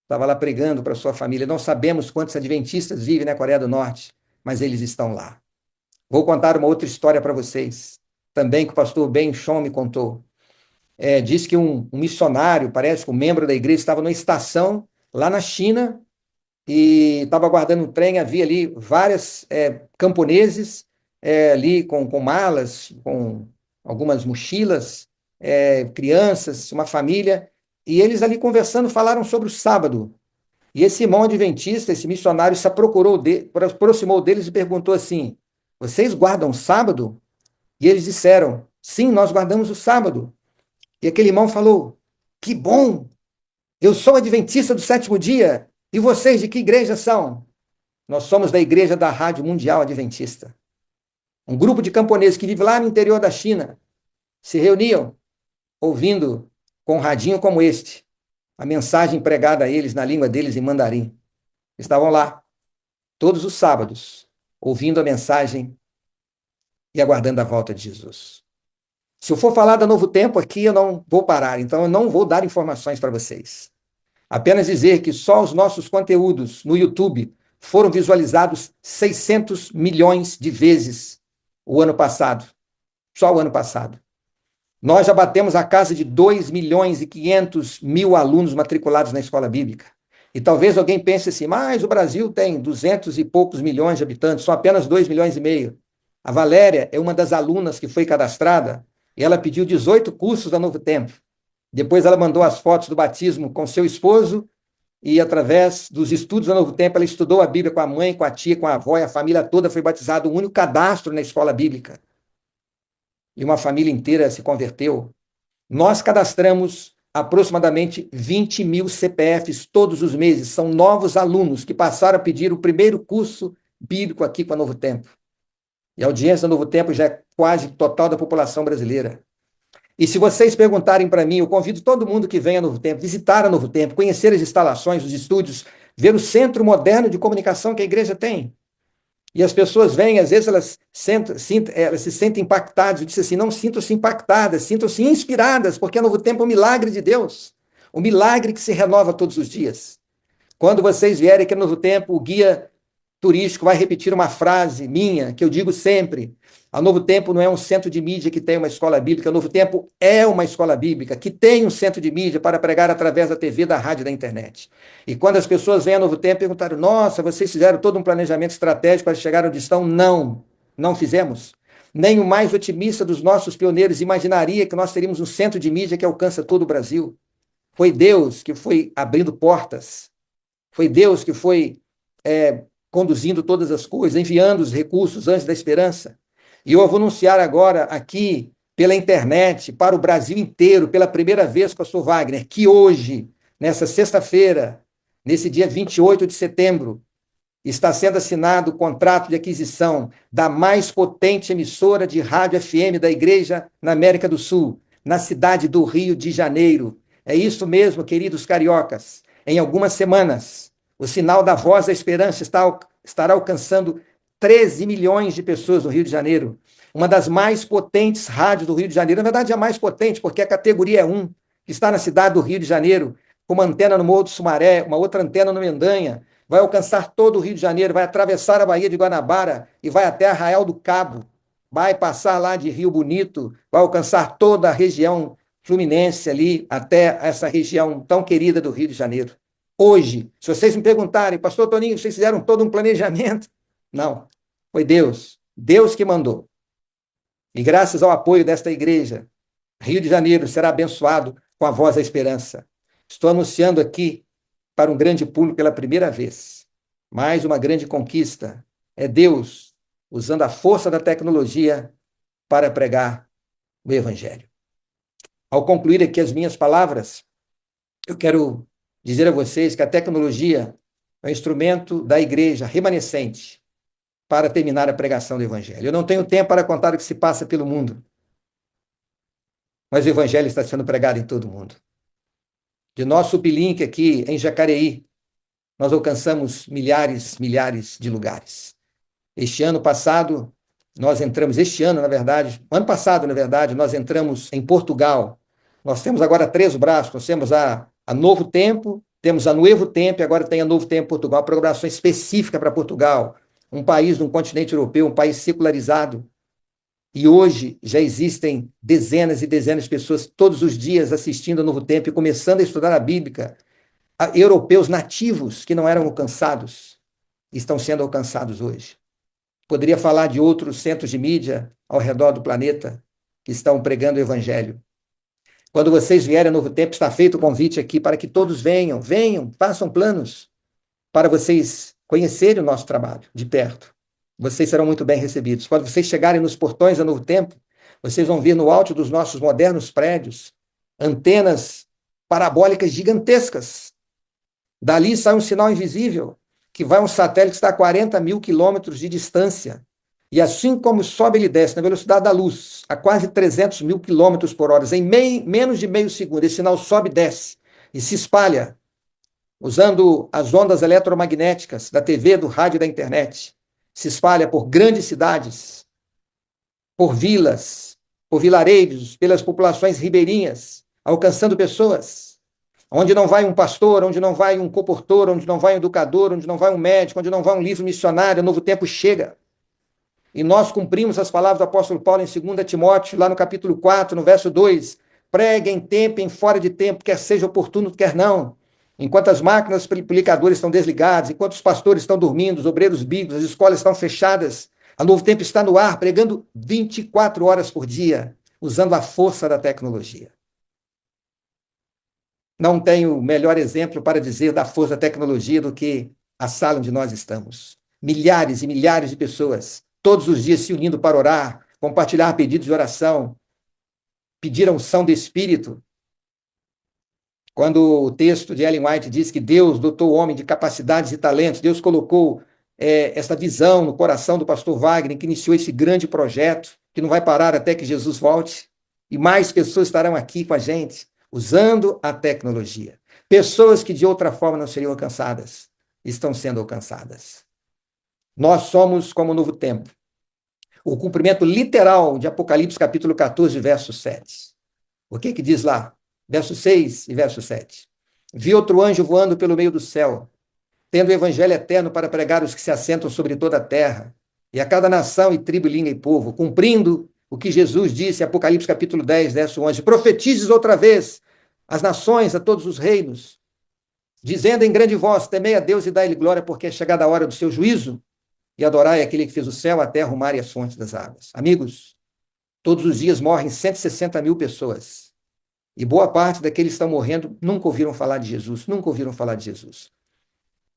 Estava lá pregando para a sua família. Não sabemos quantos adventistas vivem na Coreia do Norte, mas eles estão lá. Vou contar uma outra história para vocês, também que o pastor Ben Shon me contou. Diz que um missionário, parece que um membro da igreja, estava numa estação lá na China e estava aguardando um trem, havia ali vários camponeses ali com malas, com algumas mochilas, crianças, uma família, e eles ali conversando falaram sobre o sábado. E esse irmão adventista, esse missionário, aproximou deles e perguntou assim: vocês guardam o sábado? E eles disseram: sim, nós guardamos o sábado. E aquele irmão falou: que bom! Eu sou adventista do sétimo dia. E vocês de que igreja são? Nós somos da igreja da Rádio Mundial Adventista. Um grupo de camponeses que vive lá no interior da China se reuniam ouvindo com um radinho como este a mensagem pregada a eles na língua deles em mandarim. Estavam lá todos os sábados ouvindo a mensagem e aguardando a volta de Jesus. Se eu for falar do Novo Tempo aqui, eu não vou parar, então eu não vou dar informações para vocês. Apenas dizer que só os nossos conteúdos no YouTube foram visualizados 600 milhões de vezes o ano passado. Só o ano passado. Nós já batemos a casa de 2 milhões e 500 mil alunos matriculados na escola bíblica. E talvez alguém pense assim, mas o Brasil tem 200 e poucos milhões de habitantes, são apenas 2 milhões e meio. A Valéria é uma das alunas que foi cadastrada e ela pediu 18 cursos da Novo Tempo. Depois ela mandou as fotos do batismo com seu esposo e, através dos estudos da Novo Tempo, ela estudou a Bíblia com a mãe, com a tia, com a avó, e a família toda foi batizada, o único cadastro na escola bíblica. E uma família inteira se converteu. Nós cadastramos aproximadamente 20 mil CPFs todos os meses. São novos alunos que passaram a pedir o primeiro curso bíblico aqui com a Novo Tempo. E a audiência do Novo Tempo já é quase total da população brasileira. E se vocês perguntarem para mim, eu convido todo mundo que vem a Novo Tempo, visitar a Novo Tempo, conhecer as instalações, os estúdios, ver o centro moderno de comunicação que a igreja tem. E as pessoas vêm, às vezes elas se sentem impactadas. Eu disse assim, não sintam-se impactadas, sintam-se inspiradas, porque a Novo Tempo é um milagre de Deus, um milagre que se renova todos os dias. Quando vocês vierem aqui no Novo Tempo, o guia turístico vai repetir uma frase minha, que eu digo sempre: a Novo Tempo não é um centro de mídia que tem uma escola bíblica, a Novo Tempo é uma escola bíblica que tem um centro de mídia para pregar através da TV, da rádio e da internet. E quando as pessoas vêm ao Novo Tempo e perguntaram, nossa, vocês fizeram todo um planejamento estratégico para chegar onde estão? Não, não fizemos. Nem o mais otimista dos nossos pioneiros imaginaria que nós teríamos um centro de mídia que alcança todo o Brasil. Foi Deus que foi abrindo portas, foi Deus que foi conduzindo todas as coisas, enviando os recursos antes da esperança. E eu vou anunciar agora aqui, pela internet, para o Brasil inteiro, pela primeira vez, pastor Wagner, que hoje, nessa sexta-feira, nesse dia 28 de setembro, está sendo assinado o contrato de aquisição da mais potente emissora de rádio FM da igreja na América do Sul, na cidade do Rio de Janeiro. É isso mesmo, queridos cariocas. Em algumas semanas, o sinal da Voz da Esperança estará alcançando 13 milhões de pessoas no Rio de Janeiro. Uma das mais potentes rádios do Rio de Janeiro. Na verdade, é a mais potente, porque a categoria é 1, que está na cidade do Rio de Janeiro, com uma antena no Morro do Sumaré, uma outra antena no Mendanha. Vai alcançar todo o Rio de Janeiro, vai atravessar a Baía de Guanabara e vai até Arraial do Cabo. Vai passar lá de Rio Bonito, vai alcançar toda a região fluminense ali, até essa região tão querida do Rio de Janeiro. Hoje, se vocês me perguntarem, pastor Toninho, vocês fizeram todo um planejamento? Não, foi Deus. Deus que mandou. E graças ao apoio desta igreja, Rio de Janeiro será abençoado com a Voz da Esperança. Estou anunciando aqui para um grande público pela primeira vez. Mais uma grande conquista. É Deus usando a força da tecnologia para pregar o Evangelho. Ao concluir aqui as minhas palavras, eu quero dizer a vocês que a tecnologia é um instrumento da igreja remanescente para terminar a pregação do Evangelho. Eu não tenho tempo para contar o que se passa pelo mundo, mas o Evangelho está sendo pregado em todo o mundo. De nosso uplink aqui em Jacareí, nós alcançamos milhares de lugares. Ano passado, nós entramos em Portugal. Nós temos agora 3 braços, nós temos a Novo Tempo, temos a Nuevo Tempo e agora tem a Novo Tempo Portugal, uma programação específica para Portugal, um país de um continente europeu, um país secularizado. E hoje já existem dezenas e dezenas de pessoas todos os dias assistindo ao Novo Tempo e começando a estudar a Bíblia. Europeus nativos que não eram alcançados estão sendo alcançados hoje. Poderia falar de outros centros de mídia ao redor do planeta, que estão pregando o evangelho. Quando vocês vierem ao Novo Tempo, está feito o convite aqui para que todos venham, façam planos para vocês conhecerem o nosso trabalho de perto. Vocês serão muito bem recebidos. Quando vocês chegarem nos portões do Novo Tempo, vocês vão ver no alto dos nossos modernos prédios antenas parabólicas gigantescas. Dali sai um sinal invisível, que vai a um satélite que está a 40 mil quilômetros de distância. E assim como sobe, ele desce na velocidade da luz, a quase 300 mil quilômetros por hora, em menos de meio segundo. Esse sinal sobe e desce e se espalha, usando as ondas eletromagnéticas da TV, do rádio e da internet. Se espalha por grandes cidades, por vilas, por vilarejos, pelas populações ribeirinhas, alcançando pessoas. Onde não vai um pastor, onde não vai um comportor, onde não vai um educador, onde não vai um médico, onde não vai um livro missionário, o Novo Tempo chega. E nós cumprimos as palavras do apóstolo Paulo em 2 Timóteo, lá no capítulo 4, no verso 2. Pregue em tempo e em fora de tempo, quer seja oportuno, quer não. Enquanto as máquinas publicadoras estão desligadas, enquanto os pastores estão dormindo, os obreiros bíblicos, as escolas estão fechadas, a Novo Tempo está no ar, pregando 24 horas por dia, usando a força da tecnologia. Não tenho melhor exemplo para dizer da força da tecnologia do que a sala onde nós estamos. Milhares e milhares de pessoas, todos os dias se unindo para orar, compartilhar pedidos de oração, pedir a unção do Espírito. Quando o texto de Ellen White diz que Deus dotou o homem de capacidades e talentos, Deus colocou essa visão no coração do pastor Wagner, que iniciou esse grande projeto, que não vai parar até que Jesus volte, e mais pessoas estarão aqui com a gente, usando a tecnologia. Pessoas que de outra forma não seriam alcançadas, estão sendo alcançadas. Nós somos como o Novo Tempo. O cumprimento literal de Apocalipse capítulo 14, verso 7. O que diz lá? Verso 6 e verso 7. Vi outro anjo voando pelo meio do céu, tendo o evangelho eterno para pregar os que se assentam sobre toda a terra, e a cada nação e tribo, língua e povo, cumprindo o que Jesus disse em Apocalipse capítulo 10, verso 11. Profetizes outra vez as nações, a todos os reinos, dizendo em grande voz, temei a Deus e dai-lhe glória, porque é chegada a hora do seu juízo, e adorai aquele que fez o céu, a terra, o mar e as fontes das águas. Amigos, todos os dias morrem 160 mil pessoas, e boa parte daqueles que estão morrendo nunca ouviram falar de Jesus, nunca ouviram falar de Jesus.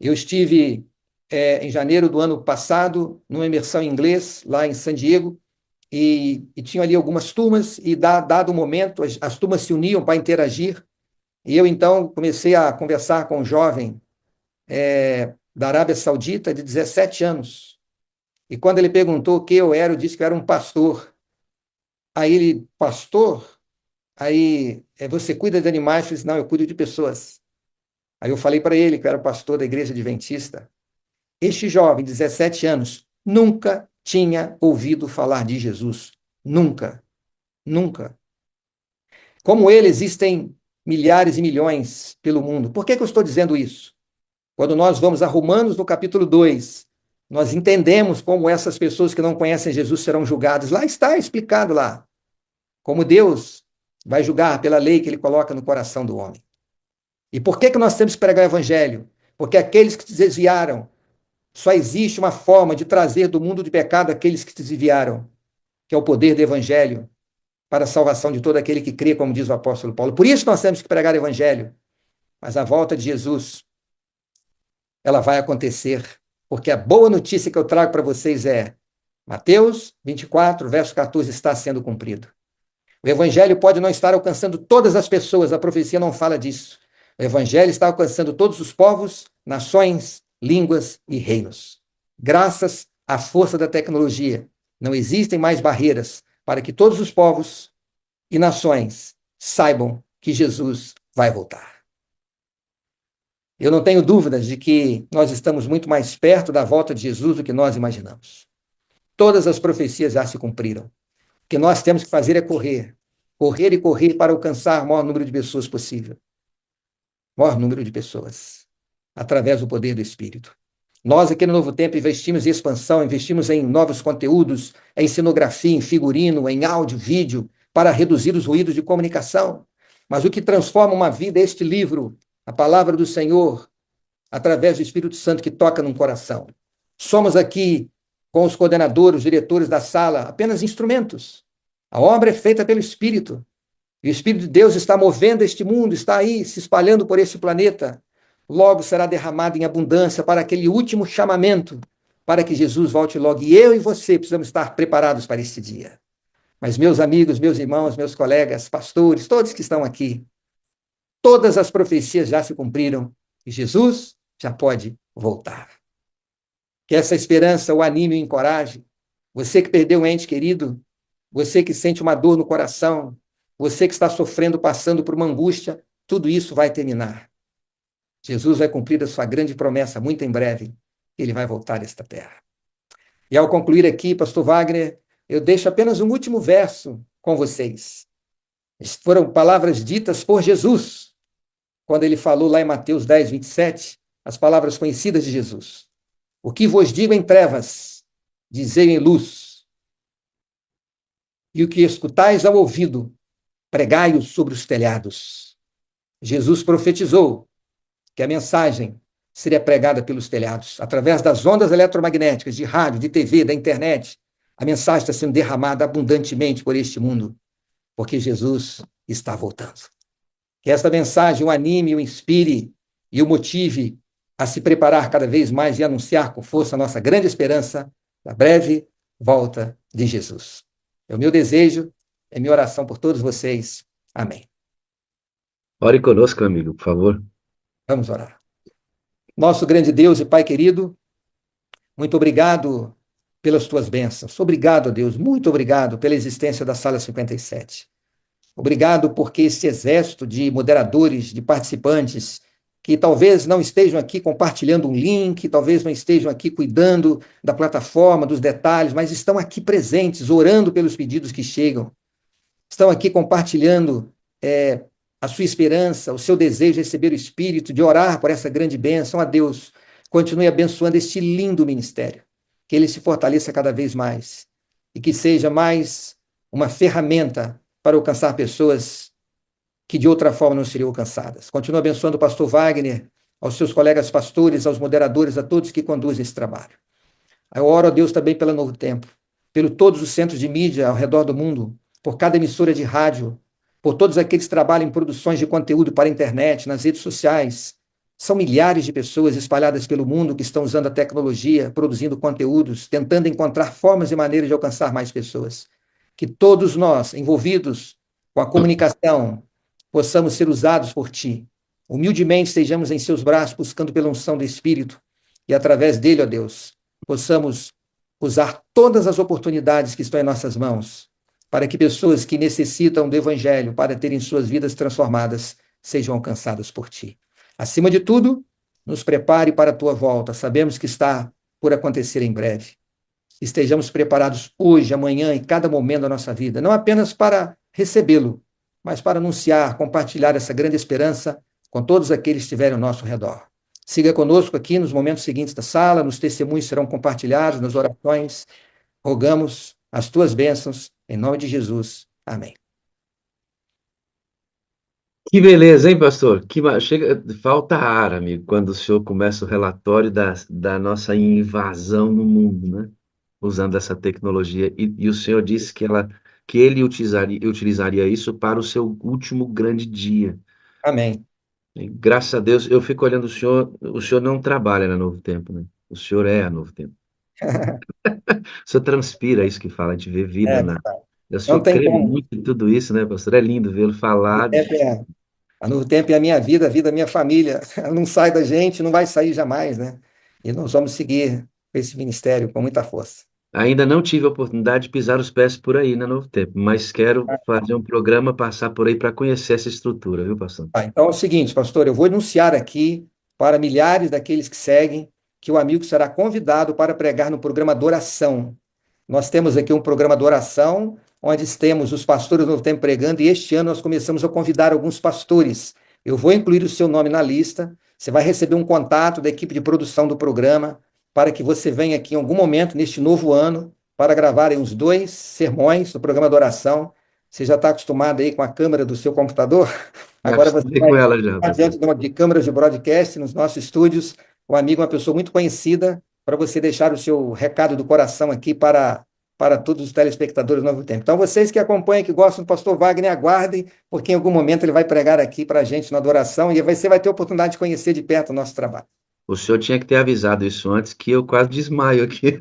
Eu estive em janeiro do ano passado, numa imersão em inglês, lá em San Diego, e tinha ali algumas turmas, e dado o momento, as turmas se uniam para interagir, e eu então comecei a conversar com um jovem da Arábia Saudita, de 17 anos, e quando ele perguntou o que eu era, eu disse que eu era um pastor. Aí ele, pastor? Aí, você cuida de animais? Eu disse, não, eu cuido de pessoas. Aí eu falei para ele que eu era pastor da igreja adventista. Este jovem, 17 anos, nunca tinha ouvido falar de Jesus. Nunca. Nunca. Como ele, existem milhares e milhões pelo mundo. Por que eu estou dizendo isso? Quando nós vamos a Romanos, no capítulo 2, nós entendemos como essas pessoas que não conhecem Jesus serão julgadas. Lá está explicado lá. Como Deus vai julgar pela lei que ele coloca no coração do homem. E por que nós temos que pregar o evangelho? Porque aqueles que se desviaram, só existe uma forma de trazer do mundo de pecado aqueles que se desviaram, que é o poder do evangelho para a salvação de todo aquele que crê, como diz o apóstolo Paulo. Por isso nós temos que pregar o evangelho. Mas a volta de Jesus, ela vai acontecer, porque a boa notícia que eu trago para vocês é Mateus 24, verso 14, está sendo cumprido. O evangelho pode não estar alcançando todas as pessoas, a profecia não fala disso. O evangelho está alcançando todos os povos, nações, línguas e reinos. Graças à força da tecnologia, não existem mais barreiras para que todos os povos e nações saibam que Jesus vai voltar. Eu não tenho dúvidas de que nós estamos muito mais perto da volta de Jesus do que nós imaginamos. Todas as profecias já se cumpriram. O que nós temos que fazer é correr. Correr e correr para alcançar o maior número de pessoas possível. O maior número de pessoas. Através do poder do Espírito. Nós aqui no Novo Tempo investimos em expansão, investimos em novos conteúdos, em cenografia, em figurino, em áudio, vídeo, para reduzir os ruídos de comunicação. Mas o que transforma uma vida é este livro, a palavra do Senhor, através do Espírito Santo que toca num coração. Somos aqui, com os coordenadores, os diretores da sala, apenas instrumentos. A obra é feita pelo Espírito. E o Espírito de Deus está movendo este mundo, está aí se espalhando por este planeta. Logo será derramado em abundância para aquele último chamamento, para que Jesus volte logo. E eu e você precisamos estar preparados para este dia. Mas, meus amigos, meus irmãos, meus colegas, pastores, todos que estão aqui, todas as profecias já se cumpriram e Jesus já pode voltar. Que essa esperança o anime e o encoraje. Você que perdeu um ente querido, você que sente uma dor no coração, você que está sofrendo, passando por uma angústia, tudo isso vai terminar. Jesus vai cumprir a sua grande promessa muito em breve. Ele vai voltar a esta terra. E ao concluir aqui, pastor Wagner, eu deixo apenas um último verso com vocês. Foram palavras ditas por Jesus, quando ele falou lá em Mateus 10, 27, as palavras conhecidas de Jesus. O que vos digo em trevas, dizei em luz. E o que escutais ao ouvido, pregai-o sobre os telhados. Jesus profetizou que a mensagem seria pregada pelos telhados, através das ondas eletromagnéticas, de rádio, de TV, da internet. A mensagem está sendo derramada abundantemente por este mundo, porque Jesus está voltando. Que esta mensagem o anime, o inspire e o motive a se preparar cada vez mais e anunciar com força a nossa grande esperança da breve volta de Jesus. É o meu desejo, é minha oração por todos vocês. Amém. Ore conosco, amigo, por favor. Vamos orar. Nosso grande Deus e Pai querido, muito obrigado pelas tuas bênçãos. Obrigado, Deus, muito obrigado pela existência da Sala 57. Obrigado porque esse exército de moderadores, de participantes, que talvez não estejam aqui compartilhando um link, talvez não estejam aqui cuidando da plataforma, dos detalhes, mas estão aqui presentes, orando pelos pedidos que chegam. Estão aqui compartilhando a sua esperança, o seu desejo de receber o Espírito, de orar por essa grande bênção. A Deus, continue abençoando este lindo ministério, que ele se fortaleça cada vez mais e que seja mais uma ferramenta para alcançar pessoas que de outra forma não seriam alcançadas. Continue abençoando o pastor Wagner, aos seus colegas pastores, aos moderadores, a todos que conduzem esse trabalho. Eu oro a Deus também pela Novo Tempo, pelo todos os centros de mídia ao redor do mundo, por cada emissora de rádio, por todos aqueles que trabalham em produções de conteúdo para a internet, nas redes sociais. São milhares de pessoas espalhadas pelo mundo que estão usando a tecnologia, produzindo conteúdos, tentando encontrar formas e maneiras de alcançar mais pessoas. Que todos nós, envolvidos com a comunicação, possamos ser usados por Ti. Humildemente estejamos em Seus braços, buscando pela unção do Espírito, e através dele, ó Deus, possamos usar todas as oportunidades que estão em nossas mãos, para que pessoas que necessitam do Evangelho para terem suas vidas transformadas sejam alcançadas por Ti. Acima de tudo, nos prepare para a Tua volta. Sabemos que está por acontecer em breve. Estejamos preparados hoje, amanhã, em cada momento da nossa vida, não apenas para recebê-lo, mas para anunciar, compartilhar essa grande esperança com todos aqueles que estiverem ao nosso redor. Siga conosco aqui nos momentos seguintes da sala, nos testemunhos serão compartilhados, nas orações. Rogamos as tuas bênçãos, em nome de Jesus. Amém. Que beleza, hein, pastor? Chega, falta ar, amigo, quando o senhor começa o relatório da nossa invasão no mundo, né? Usando essa tecnologia. E o senhor disse que ele utilizaria isso para o seu último grande dia. Amém. E, graças a Deus, eu fico olhando o senhor não trabalha na Novo Tempo, né? O senhor é a Novo Tempo. O senhor transpira isso que fala, a gente vê vida É, na. O não senhor tem crê como. muito em tudo isso, né, pastor? É lindo vê-lo falar. A Novo Tempo é a minha vida, a vida da minha família. Ela não sai da gente, não vai sair jamais, né? E nós vamos seguir esse ministério com muita força. Ainda não tive a oportunidade de pisar os pés por aí na Novo Tempo, mas quero fazer um programa, passar por aí para conhecer essa estrutura, viu, pastor? Então é o seguinte, pastor, eu vou anunciar aqui para milhares daqueles que seguem que o amigo será convidado para pregar no programa de oração. Nós temos aqui um programa de oração, onde temos os pastores do Novo Tempo pregando, e este ano nós começamos a convidar alguns pastores. Eu vou incluir o seu nome na lista, você vai receber um contato da equipe de produção do programa, para que você venha aqui em algum momento, neste novo ano, para gravar uns 2 sermões do programa de oração. Você já está acostumado aí com a câmera do seu computador? Já Agora você acostumei vai com ela já, estar pastor. diante de câmeras de broadcast nos nossos estúdios. O amigo é uma pessoa muito conhecida, para você deixar o seu recado do coração aqui para para todos os telespectadores do Novo Tempo. Então, vocês que acompanham, que gostam do pastor Wagner, aguardem, porque em algum momento ele vai pregar aqui para a gente na adoração e você vai ter a oportunidade de conhecer de perto o nosso trabalho. O senhor tinha que ter avisado isso antes, que eu quase desmaio aqui.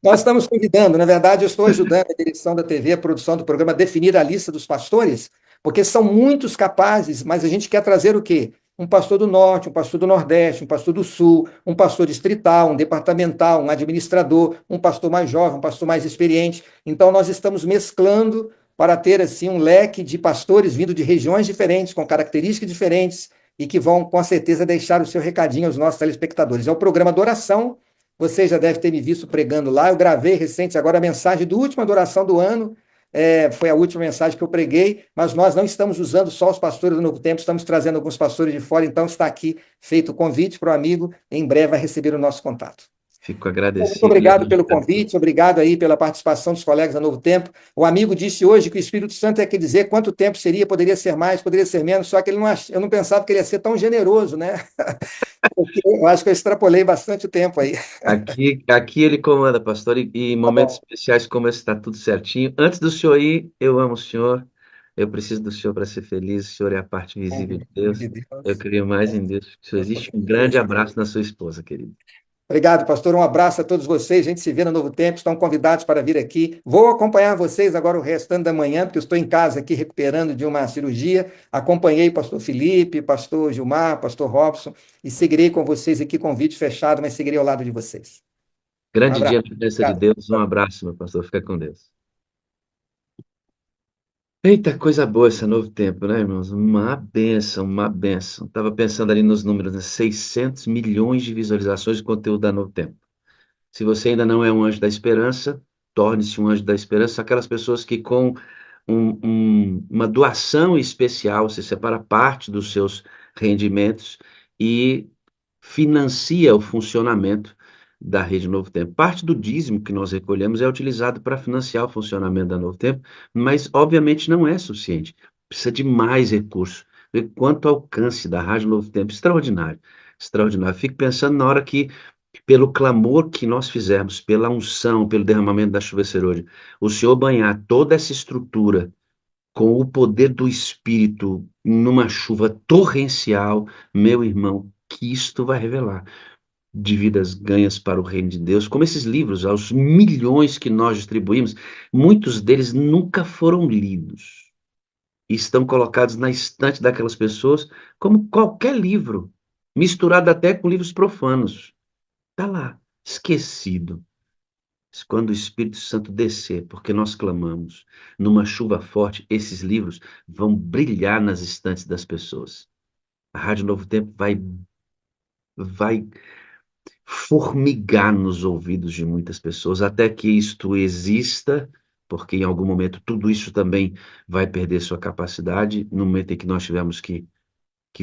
Nós estamos convidando, na verdade, eu estou ajudando a direção da TV, a produção do programa, a definir a lista dos pastores, porque são muitos capazes, mas a gente quer trazer o quê? Um pastor do Norte, um pastor do Nordeste, um pastor do Sul, um pastor distrital, um departamental, um administrador, um pastor mais jovem, um pastor mais experiente. Então, nós estamos mesclando para ter, assim, um leque de pastores vindo de regiões diferentes, com características diferentes, e que vão, com certeza, deixar o seu recadinho aos nossos telespectadores. É o programa Adoração. Você já deve ter me visto pregando lá. Eu gravei recente agora a mensagem do última adoração do ano. Foi a última mensagem que eu preguei, mas nós não estamos usando só os pastores do Novo Tempo, estamos trazendo alguns pastores de fora, então está aqui feito o convite para o amigo, em breve vai receber o nosso contato. Fico Muito agradecido. obrigado pelo convite, obrigado aí pela participação dos colegas da Novo Tempo. O amigo disse hoje que o Espírito Santo é que dizer quanto tempo seria, poderia ser mais, poderia ser menos, só que eu não pensava que ele ia ser tão generoso, né? Porque eu acho que eu extrapolei bastante o tempo aí. Aqui ele comanda, pastor, e Tá momentos bom. especiais como esse está tudo certinho. Antes do senhor ir, eu amo o senhor, eu preciso do senhor para ser feliz, o senhor é a parte Em visível de nome Deus. de Eu Deus. creio mais em Deus. Que Deus existe poder um grande crescer. abraço na sua esposa, querido. Obrigado, pastor. Um abraço a todos vocês. A gente se vê no Novo Tempo. Estão convidados para vir aqui. Vou acompanhar vocês agora o restante da manhã, porque eu estou em casa aqui recuperando de uma cirurgia. Acompanhei o pastor Felipe, pastor Gilmar, pastor Robson e seguirei com vocês aqui, convite fechado, mas seguirei ao lado de vocês. Um Grande abraço. dia na presença de Obrigado. Deus. Um abraço, meu pastor. Fica com Deus. Eita, coisa boa esse novo tempo, né, irmãos? Uma benção, uma benção. Estava pensando ali nos números, né? 600 milhões de visualizações de conteúdo da Novo Tempo. Se você ainda não é um anjo da esperança, torne-se um anjo da esperança. Aquelas pessoas que com uma doação especial, você separa parte dos seus rendimentos e financia o funcionamento da Rede Novo Tempo. Parte do dízimo que nós recolhemos é utilizado para financiar o funcionamento da Novo Tempo, mas obviamente não é suficiente. Precisa de mais recursos. Vê quanto alcance da Rádio Novo Tempo, extraordinário, extraordinário. Fico pensando na hora que, pelo clamor que nós fizemos, pela unção, pelo derramamento da chuva serôdia, o Senhor banhar toda essa estrutura com o poder do Espírito numa chuva torrencial, meu irmão, que isto vai revelar de vidas ganhas para o reino de Deus, como esses livros, aos milhões que nós distribuímos, muitos deles nunca foram lidos. E estão colocados na estante daquelas pessoas, como qualquer livro, misturado até com livros profanos. Está lá, esquecido. Quando o Espírito Santo descer, porque nós clamamos, numa chuva forte, esses livros vão brilhar nas estantes das pessoas. A Rádio Novo Tempo vai formigar nos ouvidos de muitas pessoas, até que isto exista, porque em algum momento tudo isso também vai perder sua capacidade, no momento em que nós tivermos que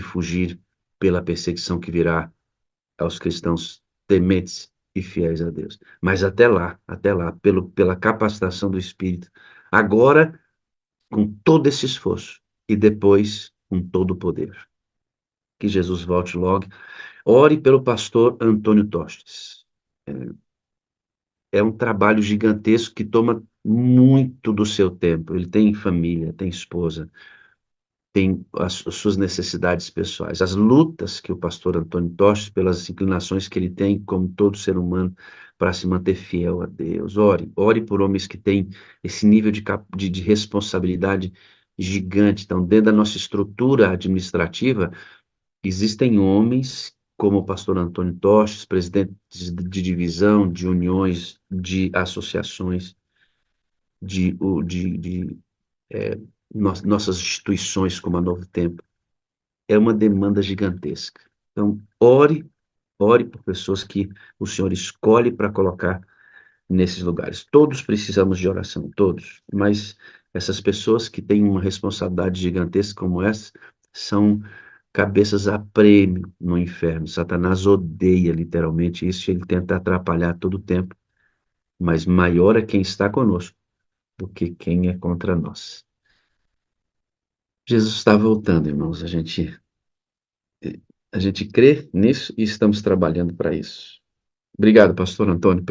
fugir pela perseguição que virá aos cristãos tementes e fiéis a Deus. Mas até lá, pela capacitação do Espírito, agora com todo esse esforço e depois com todo o poder. Que Jesus volte logo. Ore pelo pastor Antônio Tostes. É um trabalho gigantesco que toma muito do seu tempo. Ele tem família, tem esposa, tem as suas necessidades pessoais, as lutas que o pastor Antônio Tostes, pelas inclinações que ele tem, como todo ser humano, para se manter fiel a Deus. Ore por homens que têm esse nível de responsabilidade gigante. Então, dentro da nossa estrutura administrativa, existem homens como o pastor Antônio Tostes, presidentes de divisão, de uniões, de associações, de nossas instituições como a Novo Tempo. É uma demanda gigantesca. Então, ore por pessoas que o Senhor escolhe para colocar nesses lugares. Todos precisamos de oração, todos. Mas essas pessoas que têm uma responsabilidade gigantesca como essa são cabeças a prêmio no inferno. Satanás odeia literalmente isso e ele tenta atrapalhar todo o tempo. Mas maior é quem está conosco do que quem é contra nós. Jesus está voltando, irmãos. A gente crê nisso e estamos trabalhando para isso. Obrigado, pastor Antônio,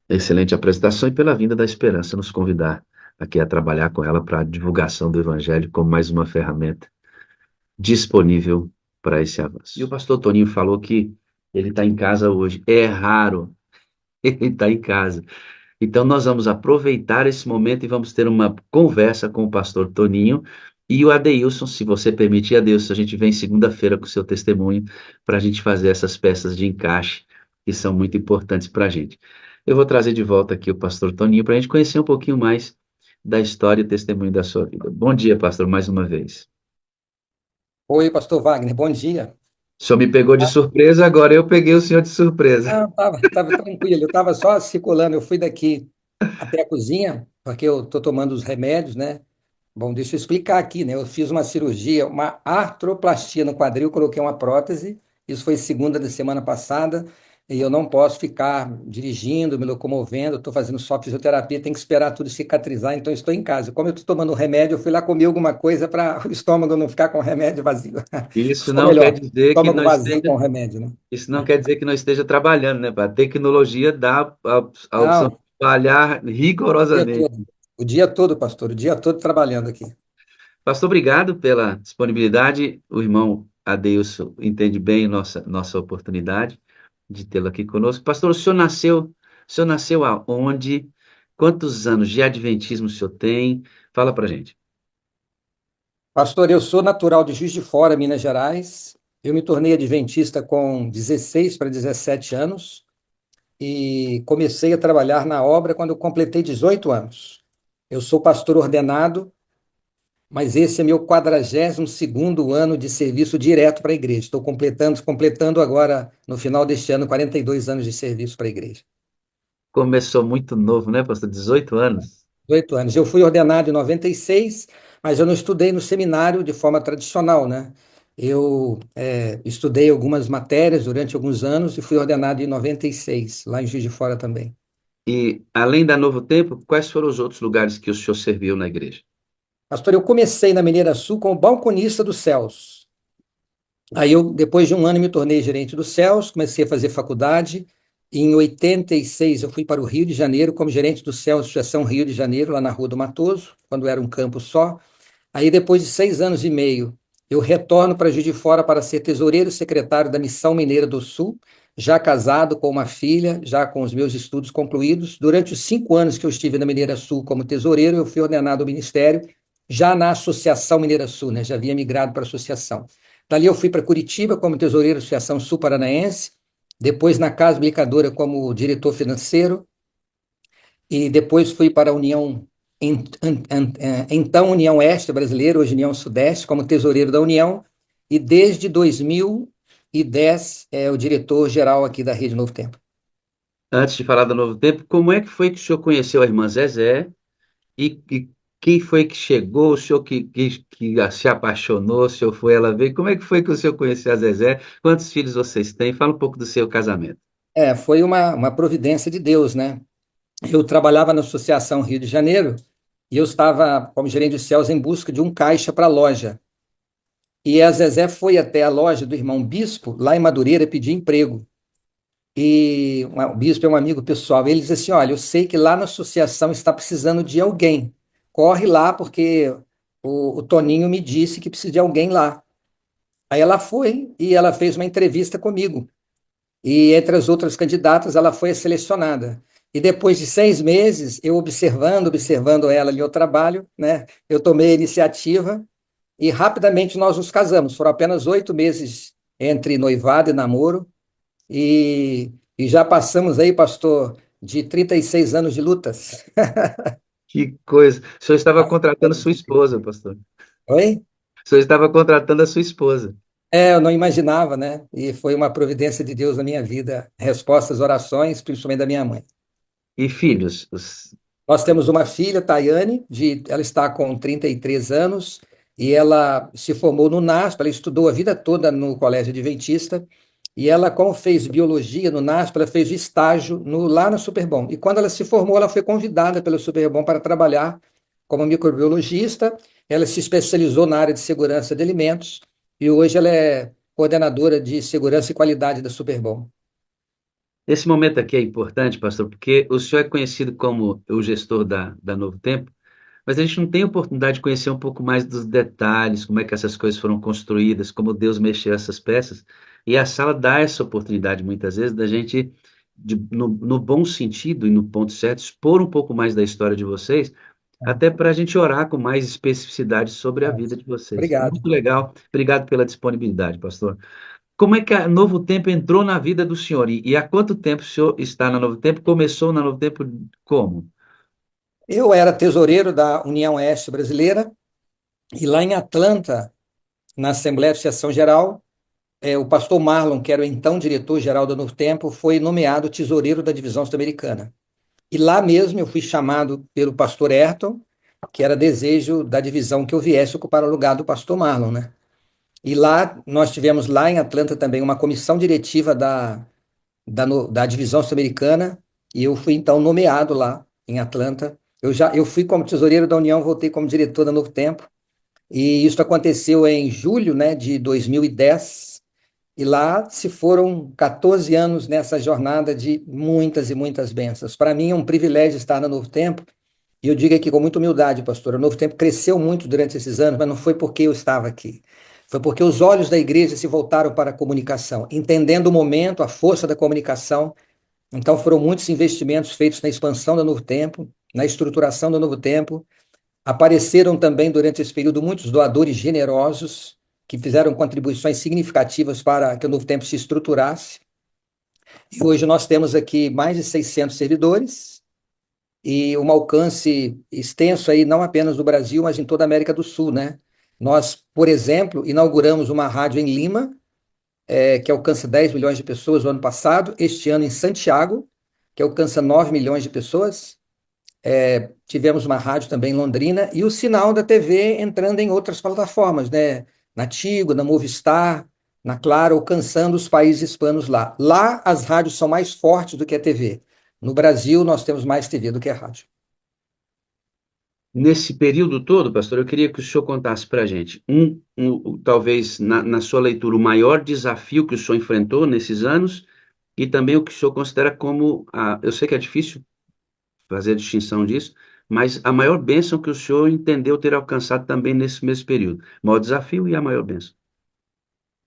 Excelente apresentação e pela vinda da esperança nos convidar aqui a trabalhar com ela para a divulgação do Evangelho como mais uma ferramenta disponível para esse avanço. E o pastor Toninho falou que ele está em casa hoje. É raro ele estar em casa. Então, nós vamos aproveitar esse momento e vamos ter uma conversa com o pastor Toninho e o Adeilson, se você permitir, Adeilson, a gente vem segunda-feira com o seu testemunho para a gente fazer essas peças de encaixe que são muito importantes para a gente. Eu vou trazer de volta aqui o pastor Toninho para a gente conhecer um pouquinho mais da história e testemunho da sua vida. Bom dia, pastor, mais uma vez. Oi, pastor Wagner, bom dia. O senhor me pegou de surpresa, agora eu peguei o senhor de surpresa. Não, tava tranquilo, eu estava só circulando, eu fui daqui até a cozinha, porque eu estou tomando os remédios, né? Bom, deixa eu explicar aqui, né? Eu fiz uma cirurgia, uma artroplastia no quadril, coloquei uma prótese. Isso foi segunda da semana passada, e eu não posso ficar dirigindo, me locomovendo. Estou fazendo só fisioterapia, tem que esperar tudo cicatrizar, então eu estou em casa. Como eu estou tomando remédio, eu fui lá comer alguma coisa para o estômago não ficar com o remédio vazio. Isso Ou não quer melhor, dizer que estômago não vazio esteja com o remédio, né? Isso não quer dizer que não esteja trabalhando, né? A tecnologia dá a opção de Não, trabalhar o dia rigorosamente. todo. O dia todo, pastor, o dia todo trabalhando aqui. Pastor, obrigado pela disponibilidade. O irmão Adeilson entende bem nossa oportunidade de tê-lo aqui conosco. Pastor, o senhor nasceu aonde? Quantos anos de adventismo o senhor tem? Fala pra gente. Pastor, eu sou natural de Juiz de Fora, Minas Gerais. Eu me tornei adventista com 16 para 17 anos e comecei a trabalhar na obra quando eu completei 18 anos. Eu sou pastor ordenado, mas esse é meu 42º ano de serviço direto para a igreja. Estou completando agora, no final deste ano, 42 anos de serviço para a igreja. Começou muito novo, né, pastor? 18 anos. 18 anos. Eu fui ordenado em 96, mas eu não estudei no seminário de forma tradicional, né? Eu estudei algumas matérias durante alguns anos e fui ordenado em 96, lá em Juiz de Fora também. E, além da Novo Tempo, quais foram os outros lugares que o senhor serviu na igreja? Pastor, eu comecei na Mineira Sul como balconista dos céus. Aí eu, depois de um ano, me tornei gerente dos céus, comecei a fazer faculdade. Em 86, eu fui para o Rio de Janeiro como gerente dos céus, Associação Rio de Janeiro, lá na Rua do Matoso, quando era um campo só. Aí, depois de 6 anos e meio, eu retorno para Juiz de Fora para ser tesoureiro secretário da Missão Mineira do Sul, já casado com uma filha, já com os meus estudos concluídos. Durante os 5 anos que eu estive na Mineira Sul como tesoureiro, eu fui ordenado ao ministério, já na Associação Mineira Sul, né? Já havia migrado para a associação. Dali eu fui para Curitiba como tesoureiro da Associação Sul Paranaense, depois na Casa Aplicadora como diretor financeiro, e depois fui para a União, então União Oeste Brasileira, hoje União Sudeste, como tesoureiro da União, e desde 2010 é o diretor-geral aqui da Rede Novo Tempo. Antes de falar do Novo Tempo, como é que foi que o senhor conheceu a irmã Zezé e quem foi que chegou, o senhor que se apaixonou, o senhor foi, ela veio, como é que foi que o senhor conheceu a Zezé? Quantos filhos vocês têm? Fala um pouco do seu casamento. Foi uma providência de Deus, né? Eu trabalhava na Associação Rio de Janeiro e eu estava como gerente de céus em busca de um caixa para a loja. E a Zezé foi até a loja do irmão Bispo, lá em Madureira, pedir emprego. E o bispo é um amigo pessoal. Ele diz assim: Olha, eu sei que lá na associação está precisando de alguém. Corre lá, porque o Toninho me disse que precisa de alguém lá. Aí ela foi e ela fez uma entrevista comigo. E entre as outras candidatas, ela foi selecionada. E depois de 6 meses, eu observando ela ali ao trabalho, né, eu tomei a iniciativa e rapidamente nós nos casamos. Foram apenas 8 meses entre noivado e namoro. E já passamos aí, pastor, de 36 anos de lutas. Que coisa. O senhor estava contratando sua esposa, pastor. Oi? O senhor estava contratando a sua esposa. Eu não imaginava, né? E foi uma providência de Deus na minha vida. Respostas, orações, principalmente da minha mãe. E filhos? Nós temos uma filha, Tayane, ela está com 33 anos e ela se formou no NASP, ela estudou a vida toda no Colégio Adventista e ela, como fez biologia no NASP, ela fez estágio lá na Superbom. E quando ela se formou, ela foi convidada pela Superbom para trabalhar como microbiologista. Ela se especializou na área de segurança de alimentos e hoje ela é coordenadora de segurança e qualidade da Superbom. Esse momento aqui é importante, pastor, porque o senhor é conhecido como o gestor da Novo Tempo, mas a gente não tem oportunidade de conhecer um pouco mais dos detalhes, como é que essas coisas foram construídas, como Deus mexeu essas peças. E a sala dá essa oportunidade, muitas vezes, da gente, no bom sentido e no ponto certo, expor um pouco mais da história de vocês, até para a gente orar com mais especificidade sobre a vida de vocês. Obrigado. Muito legal. Obrigado pela disponibilidade, pastor. Como é que a Novo Tempo entrou na vida do senhor? E há quanto tempo o senhor está na Novo Tempo? Começou na Novo Tempo como? Eu era tesoureiro da União Oeste Brasileira e lá em Atlanta, na Assembleia de Associação Geral, o pastor Marlon, que era o então diretor-geral da Novo Tempo, foi nomeado tesoureiro da divisão sul-americana. E lá mesmo eu fui chamado pelo pastor Ayrton, que era desejo da divisão que eu viesse ocupar o lugar do pastor Marlon, né? E lá nós tivemos lá em Atlanta também uma comissão diretiva da divisão sul-americana e eu fui então nomeado lá em Atlanta. Eu fui como tesoureiro da União, voltei como diretor da Novo Tempo. E isso aconteceu em julho, né, de 2010. E lá se foram 14 anos nessa jornada de muitas e muitas bênçãos. Para mim é um privilégio estar no Novo Tempo. E eu digo aqui com muita humildade, pastor, o Novo Tempo cresceu muito durante esses anos, mas não foi porque eu estava aqui. Foi porque os olhos da igreja se voltaram para a comunicação, entendendo o momento, a força da comunicação. Então foram muitos investimentos feitos na expansão do Novo Tempo, na estruturação do Novo Tempo. Apareceram também durante esse período muitos doadores generosos que fizeram contribuições significativas para que o Novo Tempo se estruturasse. E hoje nós temos aqui mais de 600 servidores e um alcance extenso aí, não apenas no Brasil, mas em toda a América do Sul, né? Nós, por exemplo, inauguramos uma rádio em Lima, que alcança 10 milhões de pessoas no ano passado, este ano em Santiago, que alcança 9 milhões de pessoas. Tivemos uma rádio também em Londrina, e o sinal da TV entrando em outras plataformas, né? Na Tigo, na Movistar, na Claro, alcançando os países hispanos lá. Lá as rádios são mais fortes do que a TV. No Brasil, nós temos mais TV do que a rádio. Nesse período todo, pastor, eu queria que o senhor contasse para a gente, talvez na sua leitura, o maior desafio que o senhor enfrentou nesses anos e também o que o senhor considera como, eu sei que é difícil fazer a distinção disso, mas a maior bênção que o senhor entendeu ter alcançado também nesse mesmo período. O maior desafio e a maior bênção.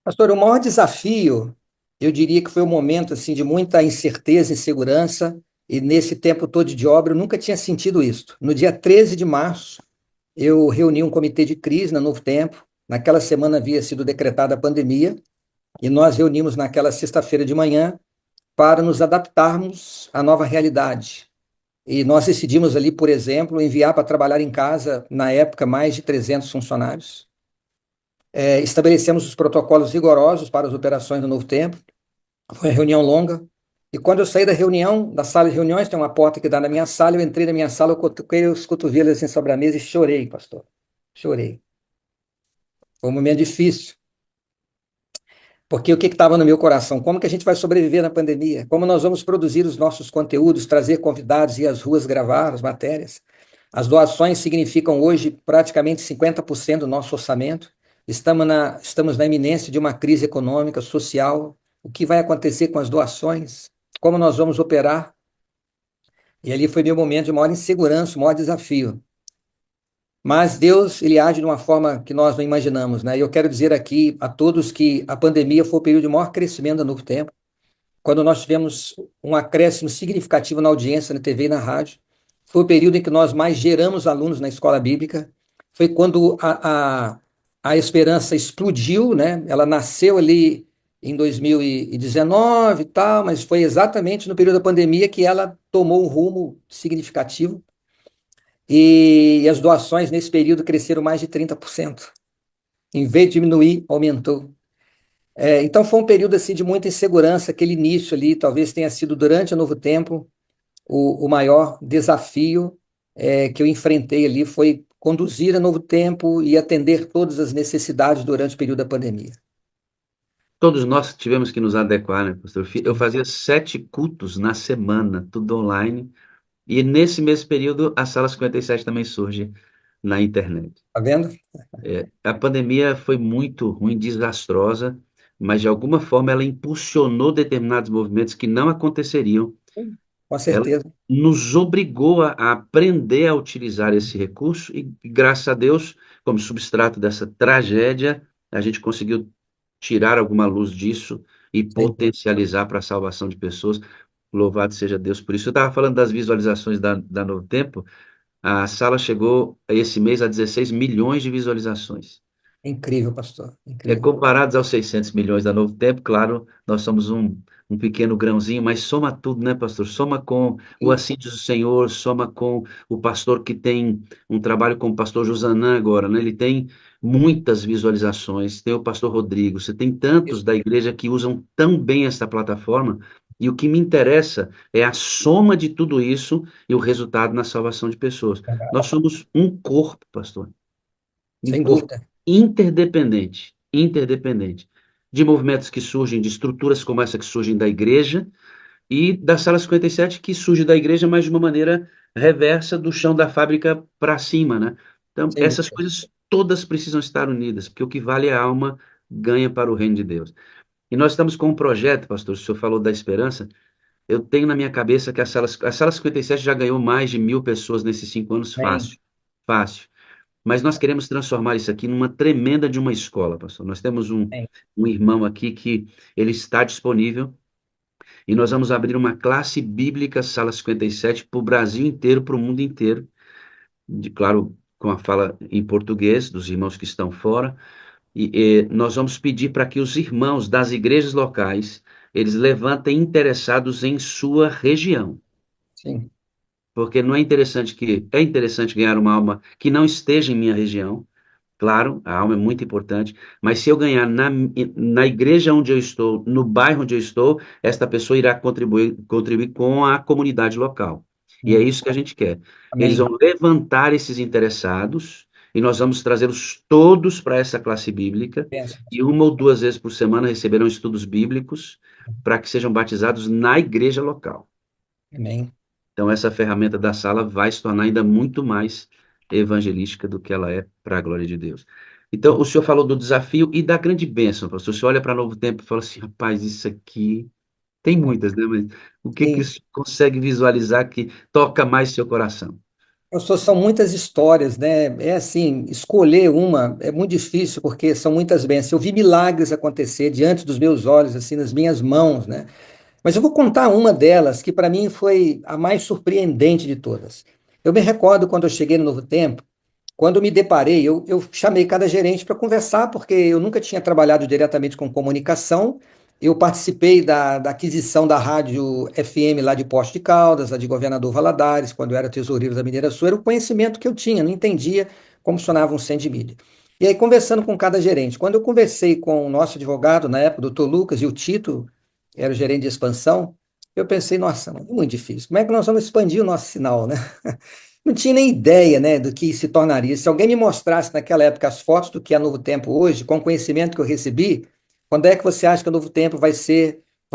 Pastor, o maior desafio, eu diria que foi um momento assim de muita incerteza, insegurança, e nesse tempo todo de obra eu nunca tinha sentido isso. No dia 13 de março, eu reuni um comitê de crise na Novo Tempo. Naquela semana havia sido decretada a pandemia, e nós reunimos naquela sexta-feira de manhã para nos adaptarmos à nova realidade. E nós decidimos ali, por exemplo, enviar para trabalhar em casa, na época, mais de 300 funcionários. Estabelecemos os protocolos rigorosos para as operações do Novo Tempo. Foi uma reunião longa. E quando eu saí da reunião, da sala de reuniões, tem uma porta que dá na minha sala, eu entrei na minha sala, eu coloquei os cotovelos assim sobre a mesa e chorei, pastor. Chorei. Foi um momento difícil. Porque o que estava no meu coração? Como que a gente vai sobreviver na pandemia? Como nós vamos produzir os nossos conteúdos, trazer convidados e ir às ruas gravar as matérias? As doações significam hoje praticamente 50% do nosso orçamento. Estamos na iminência de uma crise econômica, social. O que vai acontecer com as doações? Como nós vamos operar? E ali foi meu momento de maior insegurança, maior desafio. Mas Deus, ele age de uma forma que nós não imaginamos, né? E eu quero dizer aqui a todos que a pandemia foi o período de maior crescimento do Novo Tempo, quando nós tivemos um acréscimo significativo na audiência na TV e na rádio. Foi o período em que nós mais geramos alunos na escola bíblica. Foi quando a esperança explodiu, né? Ela nasceu ali em 2019 e tal, mas foi exatamente no período da pandemia que ela tomou um rumo significativo. E as doações nesse período cresceram mais de 30%. Em vez de diminuir, aumentou. Então foi um período assim de muita insegurança, aquele início ali, talvez tenha sido durante o Novo Tempo, o maior desafio que eu enfrentei ali foi conduzir a Novo Tempo e atender todas as necessidades durante o período da pandemia. Todos nós tivemos que nos adequar, né, pastor? Eu fazia 7 cultos na semana, tudo online, e nesse mesmo período a Sala 57 também surge na internet. Tá vendo? A pandemia foi muito ruim, desastrosa, mas de alguma forma ela impulsionou determinados movimentos que não aconteceriam. Com Ela certeza. nos obrigou a aprender a utilizar esse recurso e, graças a Deus, como substrato dessa tragédia, a gente conseguiu tirar alguma luz disso e Sem dúvida. potencializar para a salvação de pessoas. Louvado seja Deus por isso. Eu estava falando das visualizações da Novo Tempo. A sala chegou esse mês a 16 milhões de visualizações. Incrível, pastor. Incrível. Comparados aos 600 milhões da Novo Tempo, claro, nós somos um pequeno grãozinho, mas soma tudo, né, pastor? Soma com o E, Assíduo do Senhor, soma com o pastor que tem um trabalho como o pastor Josanã agora, né? Ele tem muitas visualizações, tem o pastor Rodrigo, você tem tantos isso, da igreja que usam tão bem esta plataforma, e o que me interessa é a soma de tudo isso e o resultado na salvação de pessoas. Nós somos um corpo, pastor, um sem corpo dúvida. interdependente, de movimentos que surgem, de estruturas como essa que surgem da igreja, e da Sala 57 que surge da igreja, mas de uma maneira reversa do chão da fábrica para cima, né? Então, Sem essas dúvida. coisas todas precisam estar unidas, porque o que vale é a alma ganha para o reino de Deus. E nós estamos com um projeto, pastor, o senhor falou da esperança, eu tenho na minha cabeça que a sala 57 já ganhou mais de 1.000 pessoas nesses 5 anos, Amém. fácil, fácil. Mas nós queremos transformar isso aqui numa tremenda de uma escola, pastor. Nós temos Amém. um irmão aqui que ele está disponível e nós vamos abrir uma classe bíblica, Sala 57, para o Brasil inteiro, para o mundo inteiro, claro, com a fala em português dos irmãos que estão fora, e nós vamos pedir para que os irmãos das igrejas locais, eles levantem interessados em sua região. Sim. Porque não é interessante ganhar uma alma que não esteja em minha região. Claro, a alma é muito importante, mas se eu ganhar na igreja onde eu estou, no bairro onde eu estou, esta pessoa irá contribuir com a comunidade local. E é Hum. isso que a gente quer. Eles Amém. vão levantar esses interessados e nós vamos trazê-los todos para essa classe bíblica Benção. e 1 ou 2 vezes por semana receberão estudos bíblicos para que sejam batizados na igreja local. Amém. Então, essa ferramenta da sala vai se tornar ainda muito mais evangelística do que ela é para a glória de Deus. Então, o senhor falou do desafio e da grande bênção, pastor. O senhor olha para Novo Tempo e fala assim, rapaz, isso aqui tem muitas, né? Mas o que que o Sim. senhor consegue visualizar que toca mais seu coração? Pastor, são muitas histórias, né? É assim, escolher uma é muito difícil porque são muitas bênçãos. Eu vi milagres acontecer diante dos meus olhos, assim, nas minhas mãos, né? Mas eu vou contar uma delas que para mim foi a mais surpreendente de todas. Eu me recordo quando eu cheguei no Novo Tempo, quando me deparei, eu chamei cada gerente para conversar, porque eu nunca tinha trabalhado diretamente com comunicação. Eu participei da aquisição da rádio FM lá de Poços de Caldas, a de Governador Valadares, quando eu era tesoureiro da Mineira Sul, era o conhecimento que eu tinha, não entendia como funcionava um centro de mídia. E aí, conversando com cada gerente, quando eu conversei com o nosso advogado, na época, o doutor Lucas, e o Tito, era o gerente de expansão, eu pensei, nossa, é muito difícil. Como é que nós vamos expandir o nosso sinal, né? Não tinha nem ideia, né, do que se tornaria. Se alguém me mostrasse naquela época as fotos do que é Novo Tempo hoje, com o conhecimento que eu recebi, quando é que você acha que o Novo Tempo vai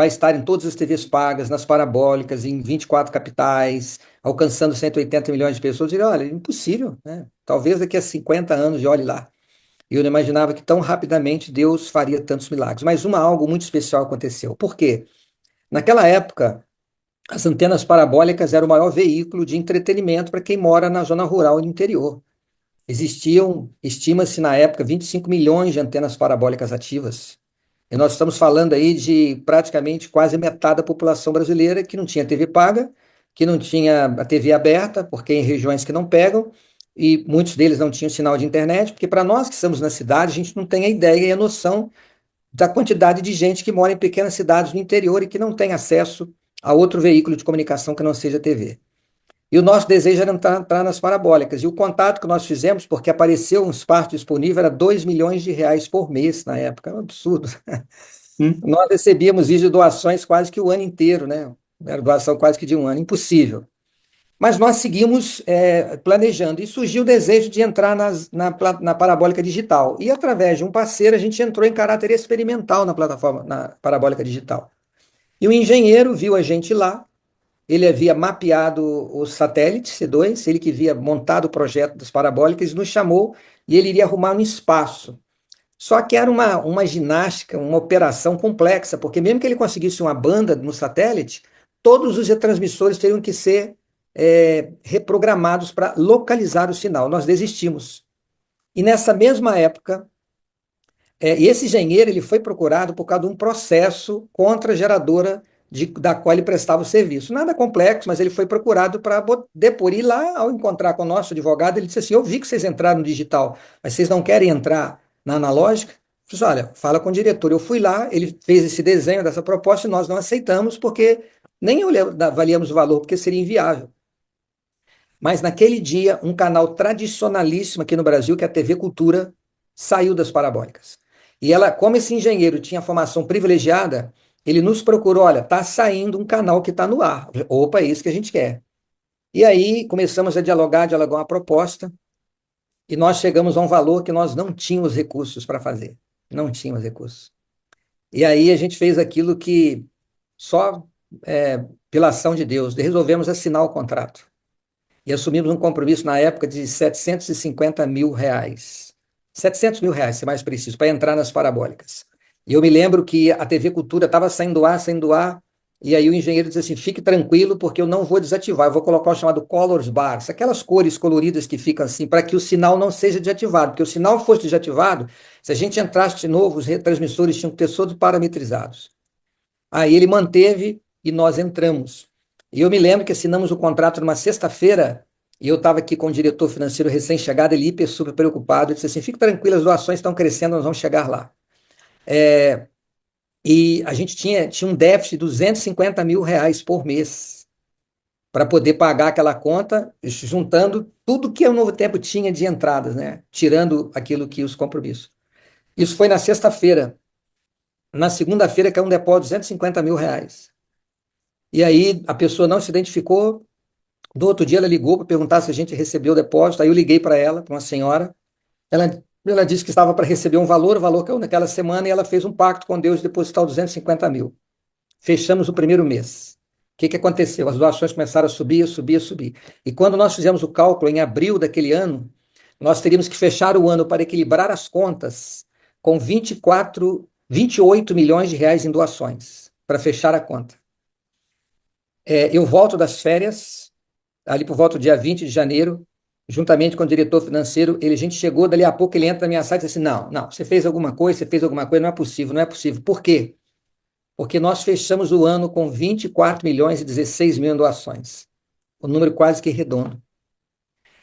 estar em todas as TVs pagas, nas parabólicas, em 24 capitais, alcançando 180 milhões de pessoas? Eu diria, olha, impossível, né? Talvez daqui a 50 anos, e olhe lá. Eu não imaginava que tão rapidamente Deus faria tantos milagres. Mas algo muito especial aconteceu. Por quê? Naquela época, as antenas parabólicas eram o maior veículo de entretenimento para quem mora na zona rural e no interior. Existiam, estima-se na época, 25 milhões de antenas parabólicas ativas. E nós estamos falando aí de praticamente quase metade da população brasileira que não tinha TV paga, que não tinha a TV aberta, porque em regiões que não pegam, e muitos deles não tinham sinal de internet, porque para nós que estamos na cidade, a gente não tem a ideia e a noção da quantidade de gente que mora em pequenas cidades no interior e que não tem acesso a outro veículo de comunicação que não seja a TV. E o nosso desejo era entrar nas parabólicas. E o contato que nós fizemos, porque apareceu um espaço disponível, era 2 milhões de reais por mês na época. É um absurdo. Hum? Nós recebíamos vídeo doações quase que o ano inteiro, né? Era doação quase que de um ano, impossível. Mas nós seguimos planejando e surgiu o desejo de entrar na parabólica digital. E através de um parceiro, a gente entrou em caráter experimental na plataforma, na parabólica digital. E o engenheiro viu a gente lá, ele havia mapeado os satélites C2, ele que havia montado o projeto das parabólicas, nos chamou e ele iria arrumar um espaço. Só que era uma ginástica, uma operação complexa, porque mesmo que ele conseguisse uma banda no satélite, todos os retransmissores teriam que ser reprogramados para localizar o sinal. Nós desistimos. E nessa mesma época, e esse engenheiro ele foi procurado por causa de um processo contra a geradora da qual ele prestava o serviço. Nada complexo, mas ele foi procurado para depor. E lá, ao encontrar com o nosso advogado, ele disse assim: Eu vi que vocês entraram no digital, mas vocês não querem entrar na analógica? Eu disse: Olha, fala com o diretor. Eu fui lá, ele fez esse desenho dessa proposta e nós não aceitamos porque nem avaliamos o valor, porque seria inviável. Mas naquele dia, um canal tradicionalíssimo aqui no Brasil, que é a TV Cultura, saiu das parabólicas. E ela, como esse engenheiro tinha formação privilegiada, ele nos procurou, olha, está saindo um canal que está no ar. Opa, é isso que a gente quer. E aí começamos a dialogar uma proposta, e nós chegamos a um valor que nós não tínhamos recursos para fazer. Não tínhamos recursos. E aí a gente fez aquilo que só pela ação de Deus, resolvemos assinar o contrato. E assumimos um compromisso na época de R$ 750 mil. R$ 700 mil, se mais preciso, para entrar nas parabólicas. E eu me lembro que a TV Cultura estava saindo do ar, e aí o engenheiro disse assim: fique tranquilo, porque eu não vou desativar, eu vou colocar o chamado Colors Bars, aquelas cores coloridas que ficam assim, para que o sinal não seja desativado, porque o sinal fosse desativado, se a gente entrasse de novo, os retransmissores tinham que ter todos parametrizados. Aí ele manteve e nós entramos. E eu me lembro que assinamos o contrato numa sexta-feira, e eu estava aqui com o diretor financeiro recém-chegado, ele hiper super preocupado, ele disse assim: fique tranquilo, as doações estão crescendo, nós vamos chegar lá. E a gente tinha um déficit de R$ 250 mil por mês para poder pagar aquela conta, juntando tudo que o Novo Tempo tinha de entradas, né? Tirando aquilo que os compromissos. Isso foi na sexta-feira. Na segunda-feira caiu um depósito de R$ 250 mil. E aí a pessoa não se identificou. No outro dia ela ligou para perguntar se a gente recebeu o depósito. Aí eu liguei para ela, para uma senhora. Ela disse que estava para receber um valor, o valor caiu naquela semana, e ela fez um pacto com Deus de depositar os 250 mil. Fechamos o primeiro mês. O que aconteceu? As doações começaram a subir, a subir, a subir. E quando nós fizemos o cálculo em abril daquele ano, nós teríamos que fechar o ano para equilibrar as contas com 28 milhões de reais em doações, para fechar a conta. Eu volto das férias, ali por volta do dia 20 de janeiro, juntamente com o diretor financeiro, a gente chegou, dali a pouco ele entra na minha sala e diz assim: não, você fez alguma coisa, não é possível, não é possível. Por quê? Porque nós fechamos o ano com 24 milhões e 16 mil em doações. Um número quase que redondo.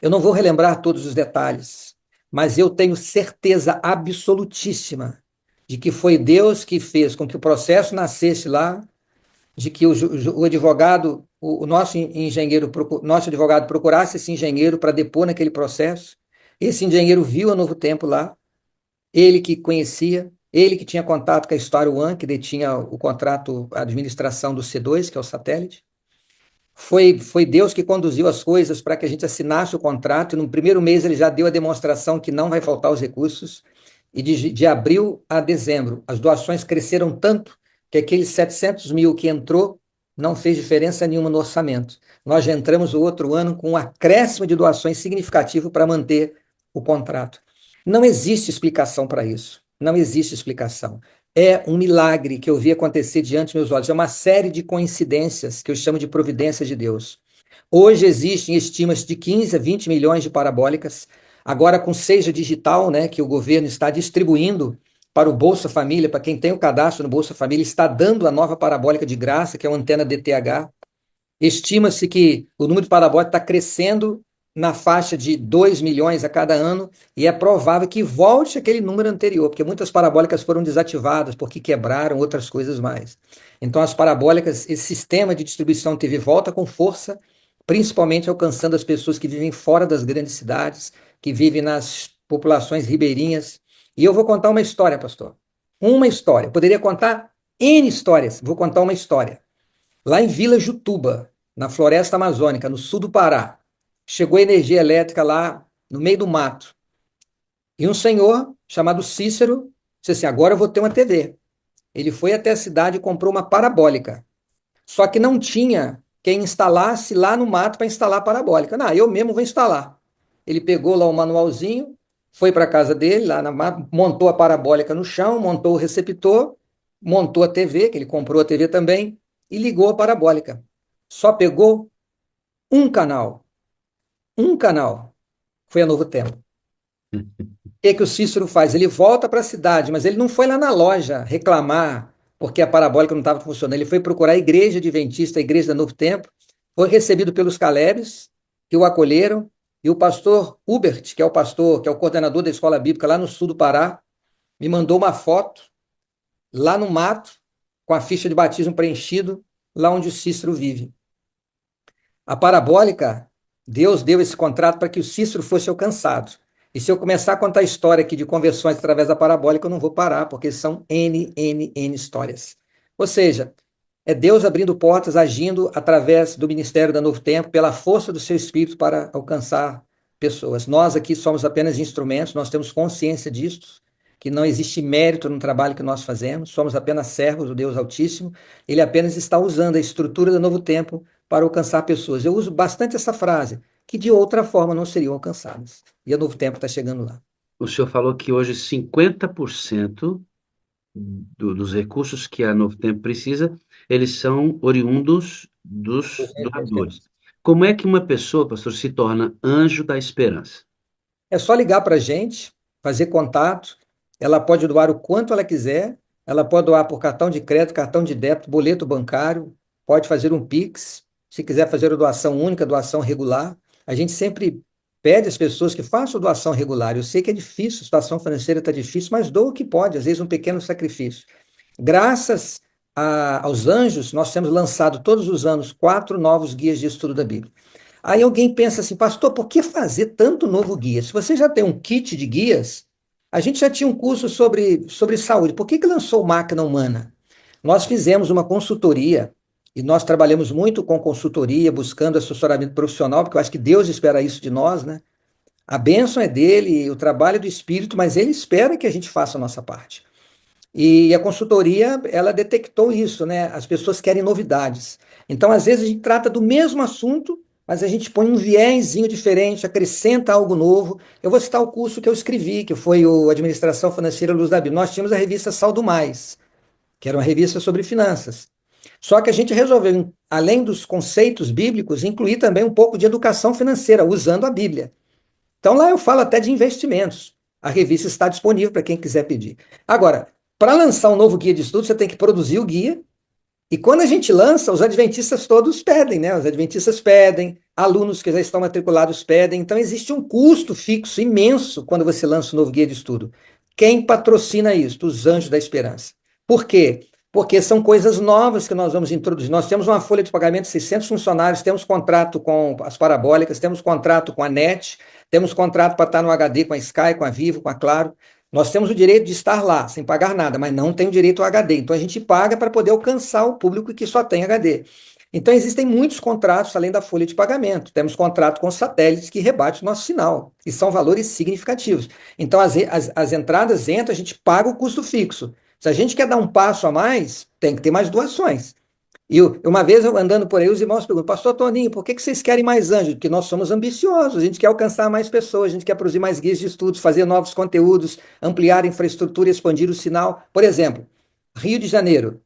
Eu não vou relembrar todos os detalhes, mas eu tenho certeza absolutíssima de que foi Deus que fez com que o processo nascesse lá, de que o advogado, o nosso engenheiro, nosso advogado procurasse esse engenheiro para depor naquele processo. Esse engenheiro viu a Novo Tempo lá, ele que conhecia, ele que tinha contato com a História One, que detinha o contrato, a administração do C2, que é o satélite. Foi Deus que conduziu as coisas para que a gente assinasse o contrato, e no primeiro mês ele já deu a demonstração que não vai faltar os recursos, e de abril a dezembro, as doações cresceram tanto que aqueles 700 mil que entrou não fez diferença nenhuma no orçamento. Nós já entramos o outro ano com um acréscimo de doações significativo para manter o contrato. Não existe explicação para isso. Não existe explicação. É um milagre que eu vi acontecer diante dos meus olhos. É uma série de coincidências que eu chamo de providências de Deus. Hoje existem estimas de 15 a 20 milhões de parabólicas. Agora, com seja digital, né, que o governo está distribuindo para o Bolsa Família, para quem tem o cadastro no Bolsa Família, está dando a nova parabólica de graça, que é uma antena DTH. Estima-se que o número de parabólicas está crescendo na faixa de 2 milhões a cada ano, e é provável que volte aquele número anterior, porque muitas parabólicas foram desativadas, porque quebraram, outras coisas mais. Então, as parabólicas, esse sistema de distribuição TV volta com força, principalmente alcançando as pessoas que vivem fora das grandes cidades, que vivem nas populações ribeirinhas. E eu vou contar uma história, pastor. Uma história. Eu poderia contar N histórias. Vou contar uma história. Lá em Vila Jutuba, na floresta amazônica, no sul do Pará, chegou energia elétrica lá no meio do mato. E um senhor chamado Cícero disse assim: agora eu vou ter uma TV. Ele foi até a cidade e comprou uma parabólica. Só que não tinha quem instalasse lá no mato para instalar a parabólica. Não, eu mesmo vou instalar. Ele pegou lá o manualzinho, foi para a casa dele, lá na mata, montou a parabólica no chão, montou o receptor, montou a TV, que ele comprou a TV também, e ligou a parabólica. Só pegou um canal, um canal. Foi a Novo Tempo. O que o Cícero faz? Ele volta para a cidade, mas ele não foi lá na loja reclamar porque a parabólica não estava funcionando. Ele foi procurar a igreja adventista, a igreja da Novo Tempo, foi recebido pelos Calebes, que o acolheram, e o pastor Hubert, que é o pastor, que é o coordenador da escola bíblica lá no sul do Pará, me mandou uma foto lá no mato, com a ficha de batismo preenchido, lá onde o Cícero vive. A parabólica, Deus deu esse contrato para que o Cícero fosse alcançado. E se eu começar a contar a história aqui de conversões através da parabólica, eu não vou parar, porque são N histórias. Ou seja, é Deus abrindo portas, agindo através do ministério da Novo Tempo, pela força do seu Espírito para alcançar pessoas. Nós aqui somos apenas instrumentos, nós temos consciência disso, que não existe mérito no trabalho que nós fazemos, somos apenas servos do Deus Altíssimo, ele apenas está usando a estrutura do Novo Tempo para alcançar pessoas. Eu uso bastante essa frase, que de outra forma não seriam alcançadas. E o Novo Tempo está chegando lá. O senhor falou que hoje 50% dos recursos que a Novo Tempo precisa, eles são oriundos dos doadores. Como é que uma pessoa, pastor, se torna anjo da esperança? É só ligar para a gente, fazer contato. Ela pode doar o quanto ela quiser. Ela pode doar por cartão de crédito, cartão de débito, boleto bancário. Pode fazer um Pix. Se quiser fazer a doação única, doação regular. A gente sempre pede às pessoas que façam doação regular. Eu sei que é difícil, a situação financeira está difícil, mas doa o que pode, às vezes um pequeno sacrifício. Graças aos anjos, nós temos lançado todos os anos 4 novos guias de estudo da Bíblia. Aí alguém pensa assim, pastor, por que fazer tanto novo guia? Se você já tem um kit de guias, a gente já tinha um curso sobre saúde, por que lançou Máquina Humana? Nós fizemos uma consultoria e nós trabalhamos muito com consultoria, buscando assessoramento profissional, porque eu acho que Deus espera isso de nós, né? A bênção é dele, o trabalho é do Espírito, mas ele espera que a gente faça a nossa parte. E a consultoria, ela detectou isso, né? As pessoas querem novidades. Então, às vezes, a gente trata do mesmo assunto, mas a gente põe um viésinho diferente, acrescenta algo novo. Eu vou citar o curso que eu escrevi, que foi o Administração Financeira à Luz da Bíblia. Nós tínhamos a revista Saldo Mais, que era uma revista sobre finanças. Só que a gente resolveu, além dos conceitos bíblicos, incluir também um pouco de educação financeira, usando a Bíblia. Então lá eu falo até de investimentos. A revista está disponível para quem quiser pedir. Agora, para lançar um novo guia de estudo, você tem que produzir o guia. E quando a gente lança, os adventistas todos pedem, né? Os adventistas pedem, alunos que já estão matriculados pedem. Então existe um custo fixo imenso quando você lança um novo guia de estudo. Quem patrocina isso? Os Anjos da Esperança. Por quê? Porque são coisas novas que nós vamos introduzir. Nós temos uma folha de pagamento de 600 funcionários, temos contrato com as parabólicas, temos contrato com a NET, temos contrato para estar no HD com a Sky, com a Vivo, com a Claro. Nós temos o direito de estar lá, sem pagar nada, mas não tem o direito ao HD. Então a gente paga para poder alcançar o público que só tem HD. Então existem muitos contratos além da folha de pagamento. Temos contrato com satélites que rebate o nosso sinal, e são valores significativos. Então as entradas entram, a gente paga o custo fixo. Se a gente quer dar um passo a mais, tem que ter mais doações. E uma vez eu andando por aí, os irmãos perguntam, pastor Toninho, por que vocês querem mais anjos? Porque nós somos ambiciosos, a gente quer alcançar mais pessoas, a gente quer produzir mais guias de estudos, fazer novos conteúdos, ampliar a infraestrutura e expandir o sinal. Por exemplo, Rio de Janeiro.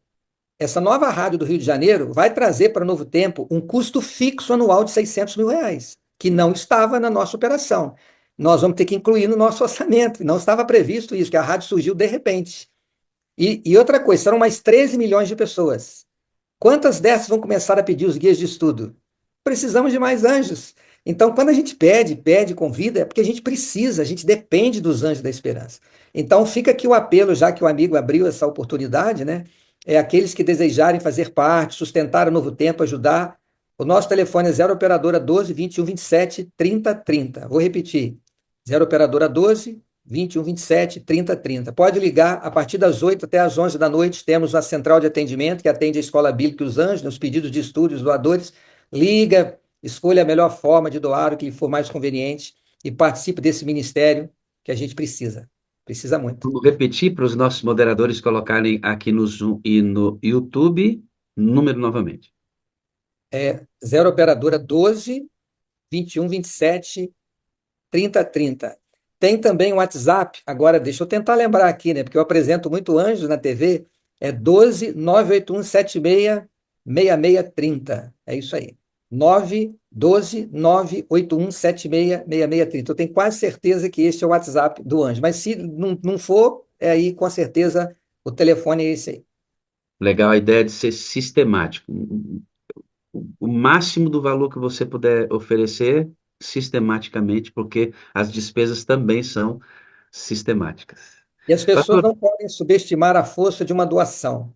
Essa nova rádio do Rio de Janeiro vai trazer para o Novo Tempo um custo fixo anual de R$ 600 mil, que não estava na nossa operação. Nós vamos ter que incluir no nosso orçamento. Não estava previsto isso, que a rádio surgiu de repente. E outra coisa, serão mais 13 milhões de pessoas. Quantas dessas vão começar a pedir os guias de estudo? Precisamos de mais anjos. Então, quando a gente pede, convida, é porque a gente precisa, a gente depende dos anjos da esperança. Então, fica aqui o apelo, já que o amigo abriu essa oportunidade, né? É aqueles que desejarem fazer parte, sustentar o Novo Tempo, ajudar. O nosso telefone é 0 operadora 12 21 27 30 30. Vou repetir. 0 operadora 12 21 27 30 30. Pode ligar a partir das 8 até as 11 da noite. Temos a central de atendimento que atende a Escola Bíblica e os Anjos, nos pedidos de estudo, os doadores. Liga, escolha a melhor forma de doar, o que lhe for mais conveniente e participe desse ministério que a gente precisa. Precisa muito. Vamos repetir para os nossos moderadores colocarem aqui no Zoom e no YouTube, número novamente. 0 operadora 12 21 27 30 30. Tem também o WhatsApp. Agora, deixa eu tentar lembrar aqui, né? Porque eu apresento muito anjos na TV. É 12 98176 6630. É isso aí. 912 98176 6630. Eu tenho quase certeza que esse é o WhatsApp do anjo. Mas se não for, é aí com certeza o telefone é esse aí. Legal a ideia de ser sistemático. O máximo do valor que você puder oferecer sistematicamente, porque as despesas também são sistemáticas. E as pessoas Pastor, não podem subestimar a força de uma doação.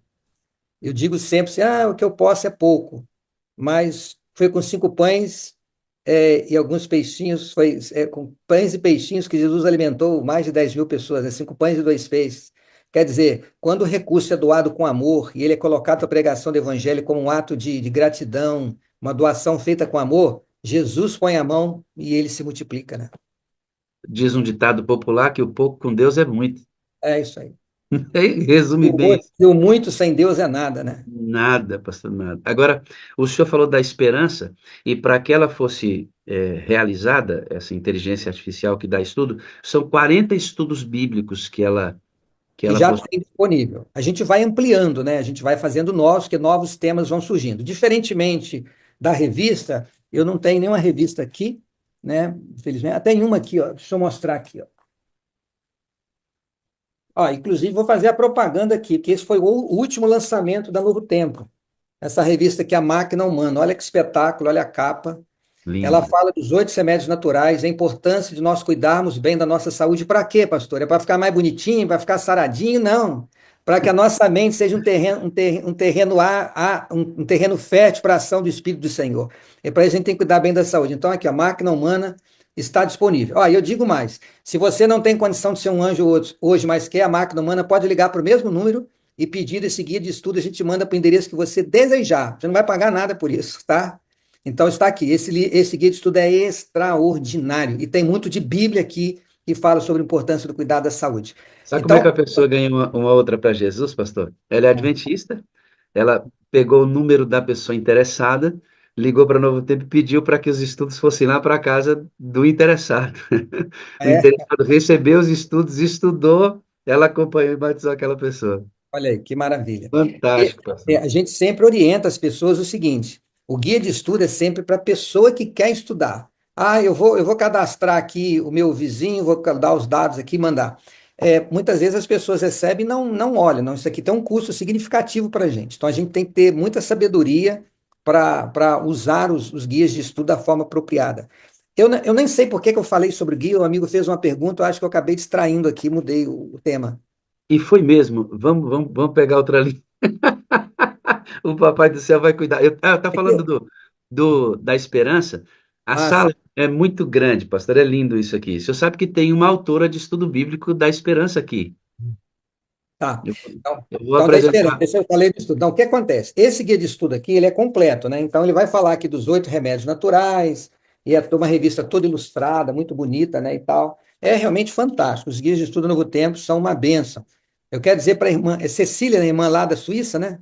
Eu digo sempre assim, o que eu posso é pouco, mas foi com 5 pães e alguns peixinhos, com pães e peixinhos que Jesus alimentou mais de 10 mil pessoas, né? 5 pães e 2 peixes. Quer dizer, quando o recurso é doado com amor e ele é colocado para a pregação do evangelho como um ato de gratidão, uma doação feita com amor, Jesus põe a mão e ele se multiplica, né? diz um ditado popular que o pouco com Deus é muito. É isso aí. Resume bem isso. E o muito sem Deus é nada, né? Nada, pastor, nada. Agora, o senhor falou da esperança, e para que ela fosse realizada, essa inteligência artificial que dá estudo, são 40 estudos bíblicos que Que ela já possui. tem disponível. A gente vai ampliando, né? A gente vai fazendo novos, que novos temas vão surgindo. Diferentemente da revista, eu não tenho nenhuma revista aqui, né? Infelizmente. Ah, tem uma aqui, ó. Deixa eu mostrar aqui, ó. Ó, inclusive, vou fazer a propaganda aqui, que esse foi o último lançamento da Novo Tempo. Essa revista aqui, A Máquina Humana. Olha que espetáculo, olha a capa. Ela Linda. fala dos 8 remédios naturais, a importância de nós cuidarmos bem da nossa saúde. Para quê, pastor? É para ficar mais bonitinho, para ficar saradinho? Não. Para que a nossa mente seja um terreno fértil para a ação do Espírito do Senhor. E para isso a gente tem que cuidar bem da saúde. Então, aqui, a máquina humana está disponível. Ó, eu digo mais: se você não tem condição de ser um anjo hoje, mas quer a máquina humana, pode ligar para o mesmo número e pedir esse guia de estudo. A gente manda para o endereço que você desejar. Você não vai pagar nada por isso, tá? Então está aqui, esse guia de estudo é extraordinário e tem muito de Bíblia aqui que fala sobre a importância do cuidado da saúde. Sabe como é Então, que a pessoa ganha uma outra para Jesus, pastor? Ela é adventista, ela pegou o número da pessoa interessada, ligou para Novo Tempo e pediu para que os estudos fossem lá para a casa do interessado. O é, interessado recebeu os estudos, estudou, ela acompanhou e batizou aquela pessoa. olha aí, que maravilha. E, Fantástico, pastor. a gente sempre orienta as pessoas o seguinte: o guia de estudo é sempre para a pessoa que quer estudar. Ah, eu vou cadastrar aqui o meu vizinho, vou dar os dados aqui e mandar. Muitas vezes as pessoas recebem e não olham, não, isso aqui tem um custo significativo para a gente. Então a gente tem que ter muita sabedoria para usar os guias de estudo da forma apropriada. Eu nem sei por que que eu falei sobre guia, um amigo fez uma pergunta, eu acho que eu acabei distraindo aqui, mudei o tema. E foi mesmo. Vamos pegar outra linha. O Papai do Céu vai cuidar. Tá falando da esperança. A Ah, sala é muito grande, pastor. É lindo isso aqui. O senhor sabe que tem uma autora de estudo bíblico da esperança aqui. tá. Eu, Então, eu vou então deixa eu ver, apresentar. deixa eu falei de estudo. Então, o que acontece? Esse guia de estudo aqui, ele é completo, né? Então, ele vai falar aqui dos 8 remédios naturais, e é uma revista toda ilustrada, muito bonita, né, e tal. É realmente fantástico. Os guias de estudo Novo Tempo são uma bênção. Eu quero dizer para a irmã, é Cecília, né, irmã lá da Suíça, né?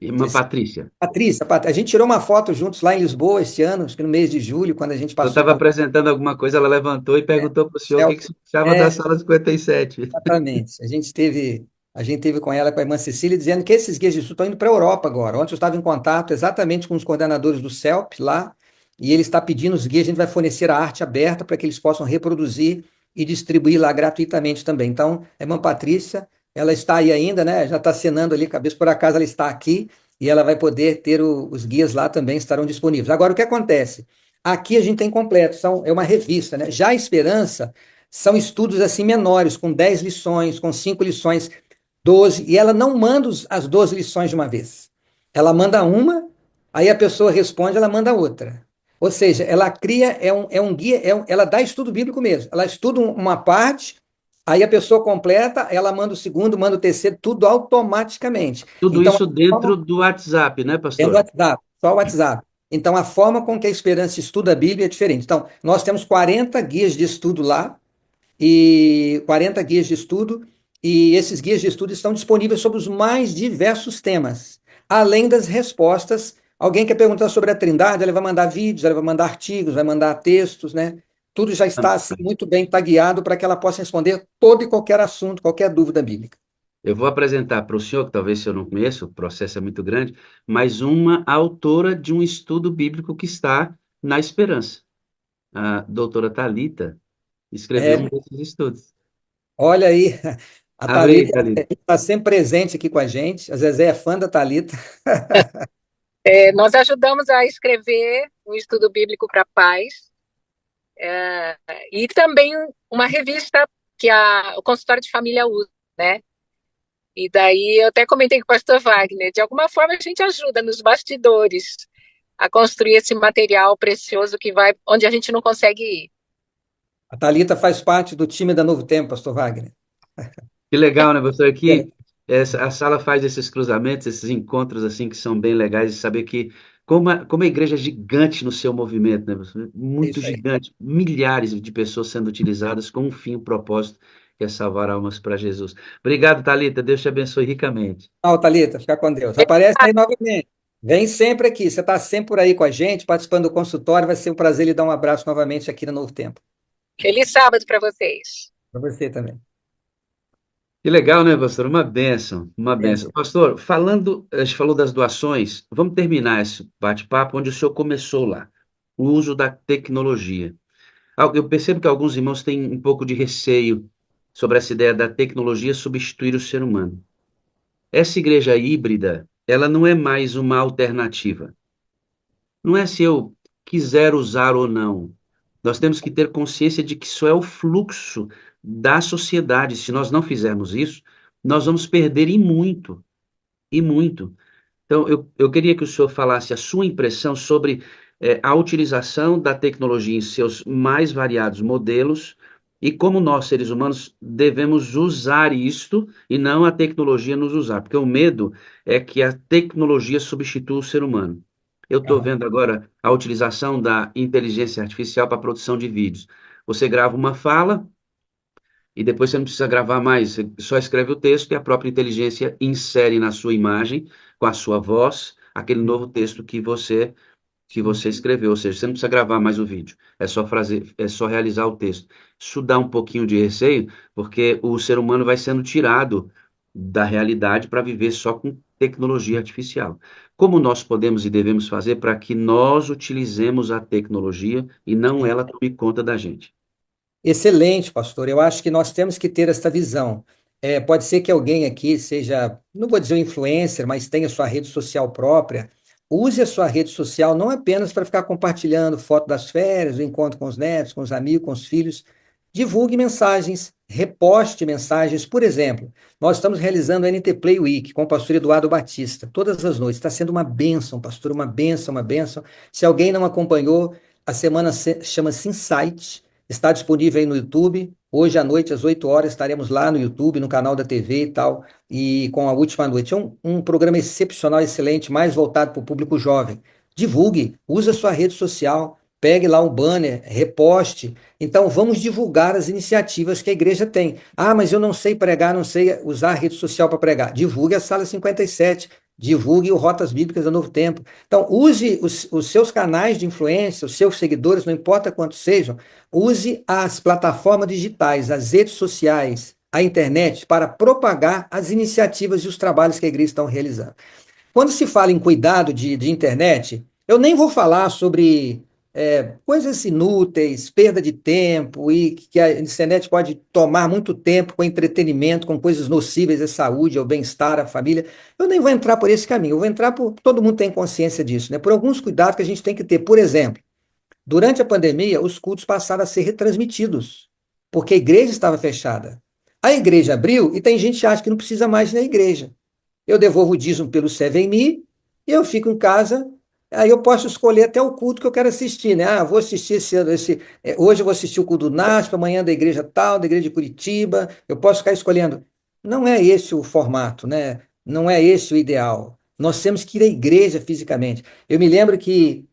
Irmã Patrícia, Patrícia, a gente tirou uma foto juntos lá em Lisboa este ano, acho que no mês de julho, quando a gente eu passou estava com apresentando alguma coisa, ela levantou e é, perguntou para o senhor o que Celso. que você achava da É, sala 57. exatamente. A gente teve com ela, com a irmã Cecília, dizendo que esses guias de estudo estão indo para a Europa agora. Ontem eu estava em contato exatamente com os coordenadores do CELP lá, e ele está pedindo os guias, a gente vai fornecer a arte aberta para que eles possam reproduzir e distribuir lá gratuitamente também. Então, a irmã Patrícia, ela está aí ainda, né? Já está assinando ali, cabeça por acaso ela está aqui, e ela vai poder ter os guias lá também, estarão disponíveis. Agora, o que acontece? Aqui a gente tem completo, é uma revista, né? Já a Esperança são estudos assim menores, com 10 lições, com 5 lições, 12, e ela não manda as 12 lições de uma vez. Ela manda uma, aí a pessoa responde, ela manda outra. Ou seja, ela cria, é um guia, ela dá estudo bíblico mesmo. Ela estuda uma parte, aí a pessoa completa, ela manda o segundo, manda o terceiro, tudo automaticamente. Tudo Então, isso dentro do WhatsApp, né, é no pastor? WhatsApp, só o WhatsApp. Então, a forma com que a Esperança estuda a Bíblia é diferente. Então, nós temos 40 guias de estudo lá, e 40 guias de estudo, e esses guias de estudo estão disponíveis sobre os mais diversos temas, além das respostas. Alguém quer perguntar sobre a Trindade, ela vai mandar vídeos, ela vai mandar artigos, vai mandar textos, né? tudo já está assim, muito bem tagueado para que ela possa responder todo e qualquer assunto, qualquer dúvida bíblica. Eu vou apresentar para o senhor, que talvez o senhor não conheça, o processo é muito grande, mas uma autora de um estudo bíblico que está na Esperança. A doutora Thalita escreveu um É, desses estudos. olha aí, a Abre aí, Thalita Thalita. está sempre presente aqui com a gente. A Zezé é fã da Thalita. Nós ajudamos a escrever um estudo bíblico para pais, e também uma revista que o consultório de família usa, né? E daí eu até comentei com o pastor Wagner, de alguma forma a gente ajuda nos bastidores a construir esse material precioso que vai onde a gente não consegue ir. A Thalita faz parte do time da Novo Tempo, pastor Wagner. Que legal, né, professor? É, Aqui, a sala faz esses cruzamentos, esses encontros, assim, que são bem legais, de saber que, como a igreja é gigante no seu movimento, né, professor? é Muito isso aí. gigante, milhares de pessoas sendo utilizadas com um fim, um propósito, que é salvar almas para Jesus. Obrigado, Thalita, Deus te abençoe ricamente. Tchau, Thalita, fica com Deus. Aparece aí novamente. Vem sempre aqui. Você está sempre por aí com a gente, participando do consultório. Vai ser um prazer lhe dar um abraço novamente aqui no Novo Tempo. Feliz sábado para vocês. Para você também. Que legal, né, pastor? Uma bênção, uma bênção. Benção. Pastor, a gente falou das doações, vamos terminar esse bate-papo onde o senhor começou lá, o uso da tecnologia. Eu percebo que alguns irmãos têm um pouco de receio sobre essa ideia da tecnologia substituir o ser humano. Essa igreja híbrida, ela não é mais uma alternativa. Não é se eu quiser usar ou não. Nós temos que ter consciência de que isso é o fluxo da sociedade. Se nós não fizermos isso, nós vamos perder e muito, e muito. Então, eu queria que o senhor falasse a sua impressão sobre a utilização da tecnologia em seus mais variados modelos e como nós, seres humanos, devemos usar isto e não a tecnologia nos usar, porque o medo é que a tecnologia substitua o ser humano. Eu estou Aham. vendo agora a utilização da inteligência artificial para a produção de vídeos. Você grava uma fala, e depois você não precisa gravar mais, você só escreve o texto e a própria inteligência insere na sua imagem, com a sua voz, aquele novo texto que você escreveu, ou seja, você não precisa gravar mais o vídeo, é só realizar o texto. Isso dá um pouquinho de receio, porque o ser humano vai sendo tirado da realidade para viver só com tecnologia artificial. Como nós podemos e devemos fazer para que nós utilizemos a tecnologia e não ela tome conta da gente? Excelente, pastor. Eu acho que nós temos que ter esta visão. Pode ser que alguém aqui seja, não vou dizer um influencer, mas tenha sua rede social própria. Use a sua rede social não apenas para ficar compartilhando foto das férias, o encontro com os netos, com os amigos, com os filhos. Divulgue mensagens, reposte mensagens. Por exemplo, nós estamos realizando a NT Play Week com o pastor Eduardo Batista, todas as noites. Está sendo uma bênção, pastor, uma bênção, uma bênção. Se alguém não acompanhou, a semana chama-se Insight. Está disponível aí no YouTube. Hoje à noite, às 8 horas, estaremos lá no YouTube, no canal da TV e tal, e com a última noite. É um programa excepcional, excelente, mais voltado para o público jovem. Divulgue, use a sua rede social, pegue lá um banner, reposte. Então, vamos divulgar as iniciativas que a igreja tem. Ah, mas eu não sei pregar, não sei usar a rede social para pregar. Divulgue a Sala 57, divulgue o Rotas Bíblicas do Novo Tempo. Então, use os seus canais de influência, os seus seguidores, não importa quantos sejam, use as plataformas digitais, as redes sociais, a internet para propagar as iniciativas e os trabalhos que a igreja está realizando. Quando se fala em cuidado de internet, eu nem vou falar sobre coisas inúteis, perda de tempo e que a internet pode tomar muito tempo com entretenimento, com coisas nocíveis à saúde, ao bem-estar, à família. Eu nem vou entrar por esse caminho, eu vou entrar por. Todo mundo tem consciência disso, né? Por alguns cuidados que a gente tem que ter. Por exemplo, durante a pandemia, os cultos passaram a ser retransmitidos, porque a igreja estava fechada. A igreja abriu e tem gente que acha que não precisa mais ir na igreja. Eu devolvo o dízimo pelo 7Me e eu fico em casa. Aí eu posso escolher até o culto que eu quero assistir, né? Ah, vou assistir hoje eu vou assistir o culto do NASP, amanhã da igreja tal, da igreja de Curitiba. Eu posso ficar escolhendo. Não é esse o formato, né? Não é esse o ideal. Nós temos que ir à igreja fisicamente. Eu me lembro que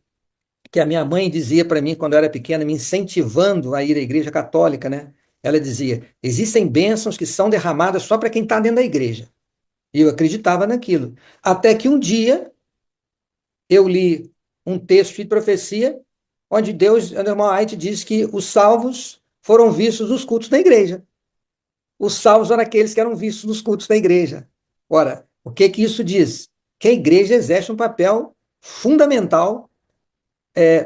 a minha mãe dizia para mim quando eu era pequena, me incentivando a ir à igreja católica, né? Ela dizia: existem bênçãos que são derramadas só para quem está dentro da igreja. E eu acreditava naquilo. Até que um dia eu li um texto de profecia onde Deus, o irmão White diz que os salvos foram vistos nos cultos da igreja. Os salvos eram aqueles que eram vistos nos cultos da igreja. Ora, o que que isso diz? Que a igreja exerce um papel fundamental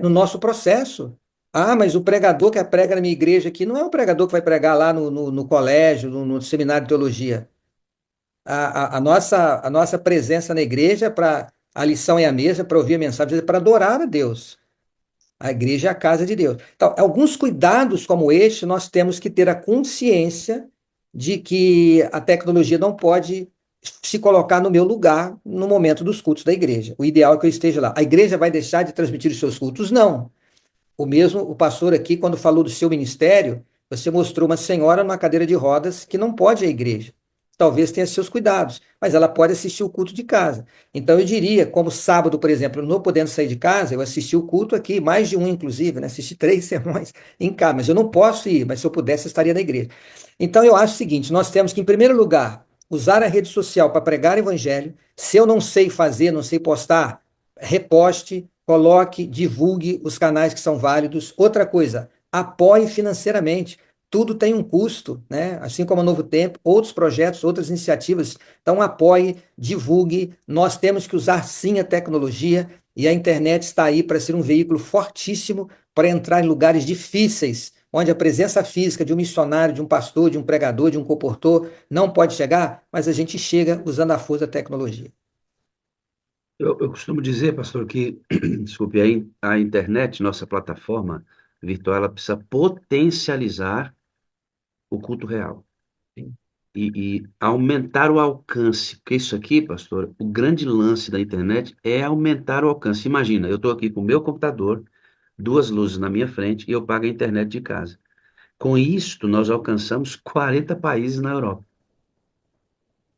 no nosso processo. Ah, mas o pregador que prega na minha igreja aqui não é o pregador que vai pregar lá no colégio, no seminário de teologia. A nossa presença na igreja é para a lição e a mesa, para ouvir a mensagem, é para adorar a Deus. A igreja é a casa de Deus. Então, alguns cuidados como este, nós temos que ter a consciência de que a tecnologia não pode se colocar no meu lugar no momento dos cultos da igreja. O ideal é que eu esteja lá. A igreja vai deixar de transmitir os seus cultos? Não. O pastor aqui, quando falou do seu ministério, você mostrou uma senhora numa cadeira de rodas que não pode ir à igreja. Talvez tenha seus cuidados, mas ela pode assistir o culto de casa. Então eu diria, como sábado, por exemplo, eu não podendo sair de casa, eu assisti o culto aqui, mais de um inclusive, né? Assisti 3 sermões em casa, mas eu não posso ir, mas se eu pudesse, eu estaria na igreja. Então eu acho o seguinte, nós temos que, em primeiro lugar, usar a rede social para pregar o evangelho. Se eu não sei fazer, não sei postar, reposte, coloque, divulgue os canais que são válidos. Outra coisa, apoie financeiramente. Tudo tem um custo, né? Assim como a Novo Tempo, outros projetos, outras iniciativas. Então, apoie, divulgue. Nós temos que usar sim a tecnologia e a internet está aí para ser um veículo fortíssimo para entrar em lugares difíceis, onde a presença física de um missionário, de um pastor, de um pregador, de um comportor não pode chegar, mas a gente chega usando a força da tecnologia. Eu costumo dizer, pastor, que, desculpe, a internet, nossa plataforma virtual, ela precisa potencializar o culto real e aumentar o alcance, porque isso aqui, pastor, o grande lance da internet é aumentar o alcance. Imagina, eu estou aqui com o meu computador, duas luzes na minha frente e eu pago a internet de casa. Com isto, nós alcançamos 40 países na Europa.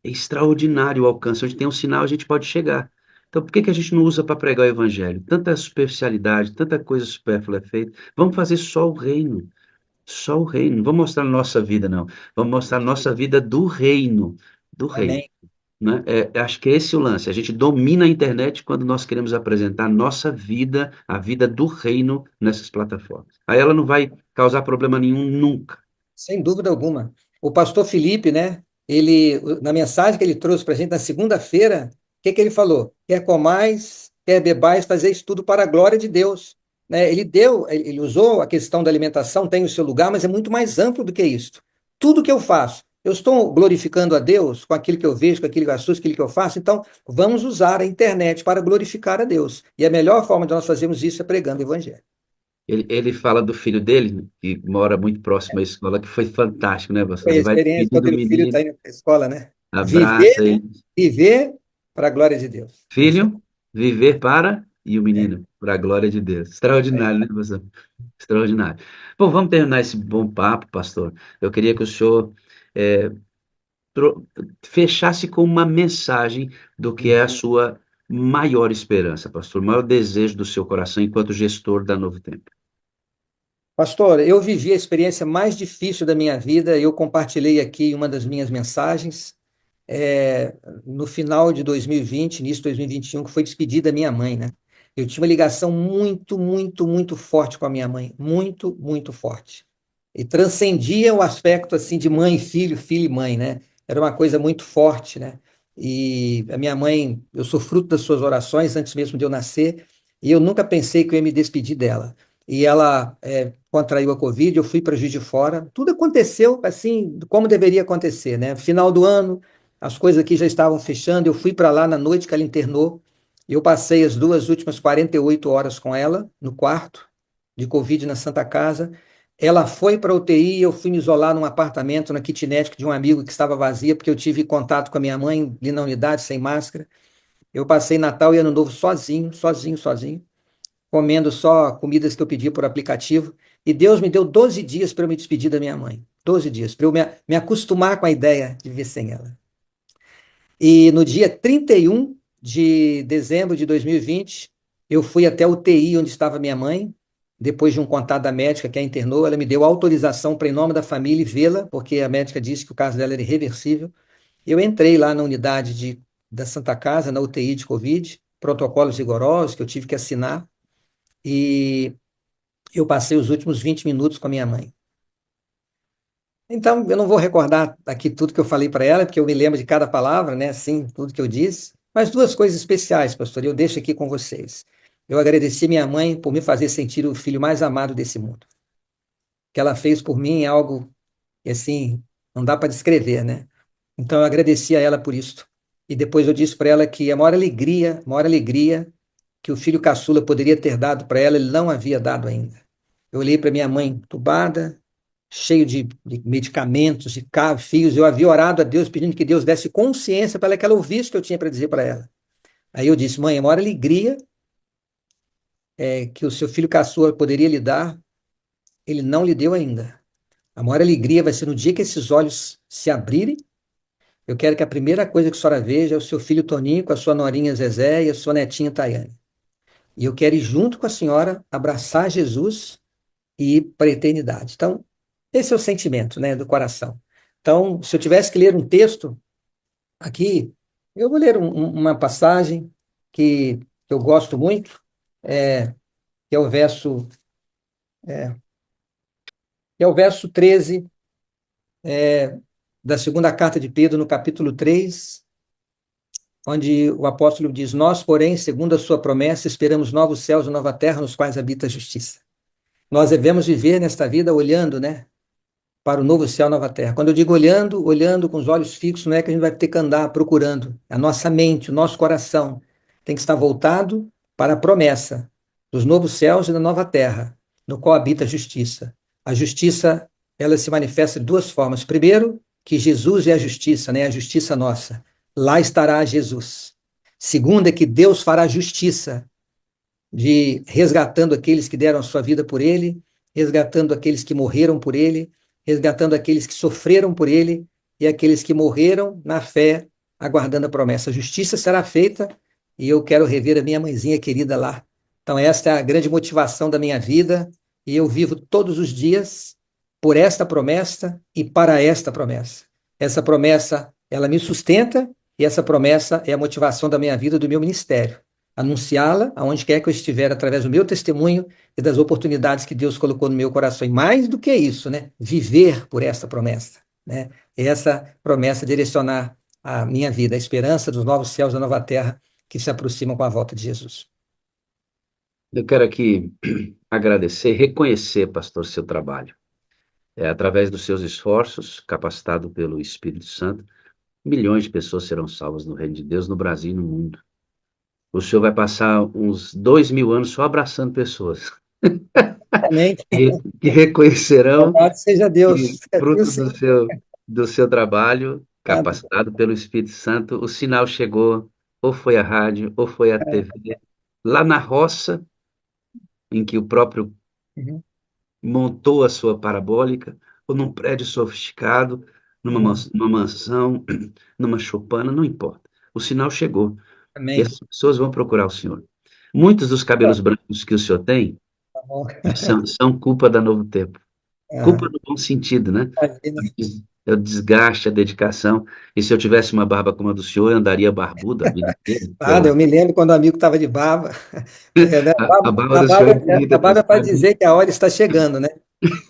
É extraordinário o alcance. Onde tem um sinal, a gente pode chegar. Então, por que que a gente não usa para pregar o evangelho? Tanta superficialidade, tanta coisa supérflua é feita. Vamos fazer só o reino. Só o reino. Não vamos mostrar a nossa vida, não. Vamos mostrar a nossa vida do reino. Do reino. Amém. Né? Acho que esse é o lance. A gente domina a internet quando nós queremos apresentar a nossa vida, a vida do reino nessas plataformas. Aí ela não vai causar problema nenhum nunca. Sem dúvida alguma. O pastor Felipe, né? Ele, na mensagem que ele trouxe para a gente na segunda-feira, o que que ele falou? Quer comais, quer bebais, fazer isso tudo para a glória de Deus. Né? Ele usou a questão da alimentação, tem o seu lugar, mas é muito mais amplo do que isso. Tudo que eu faço, eu estou glorificando a Deus com aquilo que eu vejo, com aquilo que eu assusto, com aquilo que eu faço, então vamos usar a internet para glorificar a Deus. E a melhor forma de nós fazermos isso é pregando o evangelho. Ele fala do filho dele, que mora muito próximo à escola, que foi fantástico, né, pastor? Foi a Ele vai experiência despedir quando do o filho está menino, indo para a escola, né? abraça Viver, ele. viver para a glória de Deus. É isso aí. Filho, viver para, e o É, menino, para a glória de Deus. é. Extraordinário, né, pastor? Extraordinário. Bom, vamos terminar esse bom papo, pastor. Eu queria que o senhor eh, fechasse com uma mensagem do que é a sua maior esperança, pastor, o maior desejo do seu coração enquanto gestor da Novo Tempo. Pastor, eu vivi a experiência mais difícil da minha vida, eu compartilhei aqui em uma das minhas mensagens, no final de 2020, início de 2021, que foi despedida da minha mãe, né? Eu tinha uma ligação muito, muito, muito forte com a minha mãe, muito, muito forte. E transcendia o aspecto assim de mãe e filho, filho e mãe, né? Era uma coisa muito forte, né? E a minha mãe, eu sou fruto das suas orações antes mesmo de eu nascer, e eu nunca pensei que eu ia me despedir dela. E ela contraiu a Covid, eu fui para Juiz de Fora. Tudo aconteceu assim como deveria acontecer, né? Final do ano, as coisas aqui já estavam fechando. Eu fui para lá na noite que ela internou. Eu passei as duas últimas 48 horas com ela no quarto de Covid na Santa Casa. Ela foi para a UTI, eu fui me isolar num apartamento na kitnet de um amigo que estava vazia, porque eu tive contato com a minha mãe ali na unidade, sem máscara. Eu passei Natal e Ano Novo sozinho, sozinho, sozinho, comendo só comidas que eu pedi por aplicativo. E Deus me deu 12 dias para eu me despedir da minha mãe. 12 dias, para eu me acostumar com a ideia de viver sem ela. E no dia 31 de dezembro de 2020, eu fui até a UTI onde estava minha mãe, depois de um contato da médica que a internou, ela me deu autorização para, em nome da família, vê-la, porque a médica disse que o caso dela era irreversível. Eu entrei lá na unidade da Santa Casa, na UTI de Covid, protocolos rigorosos que eu tive que assinar, e eu passei os últimos 20 minutos com a minha mãe. Então, eu não vou recordar aqui tudo que eu falei para ela, porque eu me lembro de cada palavra, né? Assim, tudo que eu disse. Mas duas coisas especiais, pastor, e eu deixo aqui com vocês. Eu agradeci minha mãe por me fazer sentir o filho mais amado desse mundo. O que ela fez por mim é algo que, assim, não dá para descrever, né? Então, eu agradeci a ela por isso. E depois eu disse para ela que a maior alegria que o filho caçula poderia ter dado para ela, ele não havia dado ainda. Eu olhei para minha mãe entubada, cheio de medicamentos, de fios. Eu havia orado a Deus pedindo que Deus desse consciência para que ela ouvisse o que eu tinha para dizer para ela. Aí eu disse, mãe, a maior alegria que o seu filho caçula poderia lhe dar, ele não lhe deu ainda. A maior alegria vai ser no dia que esses olhos se abrirem. Eu quero que a primeira coisa que a senhora veja é o seu filho Toninho com a sua norinha Zezé e a sua netinha Tayane. E eu quero ir junto com a senhora, abraçar Jesus e ir para a eternidade. Então, esse é o sentimento, né, do coração. Então, se eu tivesse que ler um texto aqui, eu vou ler uma passagem que eu gosto muito, que é o verso, é, que é o verso 13, da segunda carta de Pedro, no capítulo 3, onde o apóstolo diz: Nós, porém, segundo a sua promessa, esperamos novos céus e nova terra nos quais habita a justiça. Nós devemos viver nesta vida olhando, né, para o novo céu, nova terra. Quando eu digo olhando, olhando com os olhos fixos, não é que a gente vai ter que andar procurando. A nossa mente, o nosso coração tem que estar voltado para a promessa dos novos céus e da nova terra, no qual habita a justiça. A justiça, ela se manifesta de duas formas. Primeiro, que Jesus é a justiça, né? A justiça nossa. Lá estará Jesus. Segundo, é que Deus fará justiça de resgatando aqueles que deram a sua vida por ele, resgatando aqueles que morreram por ele, resgatando aqueles que sofreram por ele e aqueles que morreram na fé, aguardando a promessa. A justiça será feita e eu quero rever a minha mãezinha querida lá. Então, esta é a grande motivação da minha vida e eu vivo todos os dias por esta promessa e para esta promessa. Essa promessa, ela me sustenta e essa promessa é a motivação da minha vida, do meu ministério. Anunciá-la aonde quer que eu estiver, através do meu testemunho e das oportunidades que Deus colocou no meu coração. E mais do que isso, né? Viver por essa promessa, né? Essa promessa direcionar a minha vida, a esperança dos novos céus e da nova terra que se aproximam com a volta de Jesus. Eu quero aqui agradecer, reconhecer, pastor, seu trabalho. Através dos seus esforços, capacitado pelo Espírito Santo, milhões de pessoas serão salvas no reino de Deus, no Brasil e no mundo. O senhor vai passar uns 2.000 anos só abraçando pessoas. Amém. Que reconhecerão Louvado seja Deus. que, fruto do seu trabalho, capacitado pelo Espírito Santo, o sinal chegou, ou foi a rádio, ou foi a TV, lá na roça, em que o próprio Uhum. montou a sua parabólica, ou num prédio sofisticado, numa mansão, numa choupana, não importa. O sinal chegou. E Amém. as pessoas vão procurar o senhor. Muitos dos cabelos brancos que o senhor tem Tá bom. são culpa da Novo Tempo. Culpa no bom sentido, né? Imagina. É o desgaste, a dedicação. E se eu tivesse uma barba como a do senhor, eu andaria barbudo a vida inteira. Nada, eu me lembro quando o amigo estava de barba. Né? A barba do senhor é bonita, A barba é para pastor. dizer que a hora está chegando, né?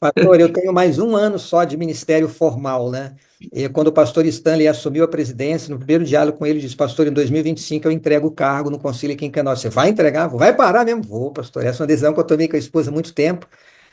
Pastor, eu tenho mais um ano só de ministério formal, né? E quando o pastor Stanley assumiu a presidência, no primeiro diálogo com ele, disse: Pastor, em 2025 eu entrego o cargo no Concílio aqui em Canoas. Você vai entregar? Vai parar mesmo? Vou, pastor. Essa é uma decisão que eu tomei com a esposa há muito tempo.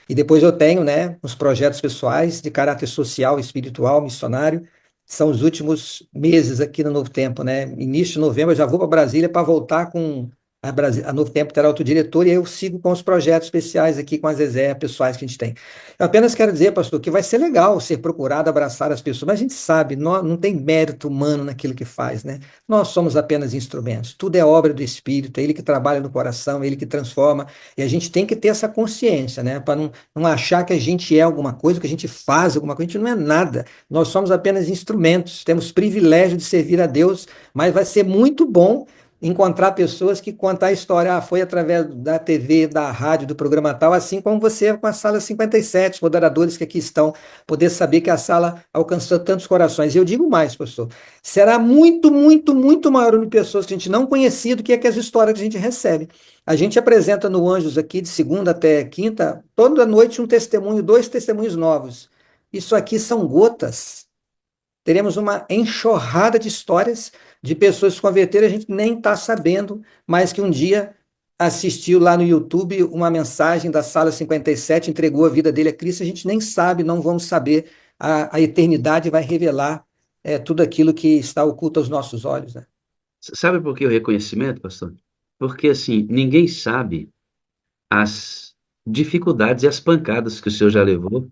E depois eu tenho, né, uns projetos pessoais de caráter social, espiritual, missionário. São os últimos meses aqui no Novo Tempo, né? Início de novembro eu já vou para Brasília para voltar com a Novo Tempo terá outro diretor e eu sigo com os projetos especiais aqui com as Zezé, pessoais que a gente tem. Eu apenas quero dizer, pastor, que vai ser legal ser procurado, abraçar as pessoas, mas a gente sabe, não tem mérito humano naquilo que faz, né? Nós somos apenas instrumentos, tudo é obra do Espírito, é Ele que trabalha no coração, é Ele que transforma, e a gente tem que ter essa consciência, né? Para não achar que a gente é alguma coisa, que a gente faz alguma coisa, a gente não é nada, nós somos apenas instrumentos, temos privilégio de servir a Deus, mas vai ser muito bom encontrar pessoas que contam a história. Ah, foi através da TV, da rádio, do programa tal, assim como você com a Sala 57, os moderadores que aqui estão, poder saber que a sala alcançou tantos corações. E eu digo mais, pastor, será muito, muito, muito maior número de pessoas que a gente não conhecia do que as histórias que a gente recebe. A gente apresenta no Anjos aqui, de segunda até quinta, toda noite um testemunho, 2 testemunhos novos. Isso aqui são gotas. Teremos uma enxurrada de histórias de pessoas que se converteram, a gente nem está sabendo, mas que um dia assistiu lá no YouTube uma mensagem da Sala 57, entregou a vida dele a Cristo, a gente nem sabe, não vamos saber, a eternidade vai revelar tudo aquilo que está oculto aos nossos olhos, né? Sabe por que o reconhecimento, pastor? Porque, assim, ninguém sabe as dificuldades e as pancadas que o senhor já levou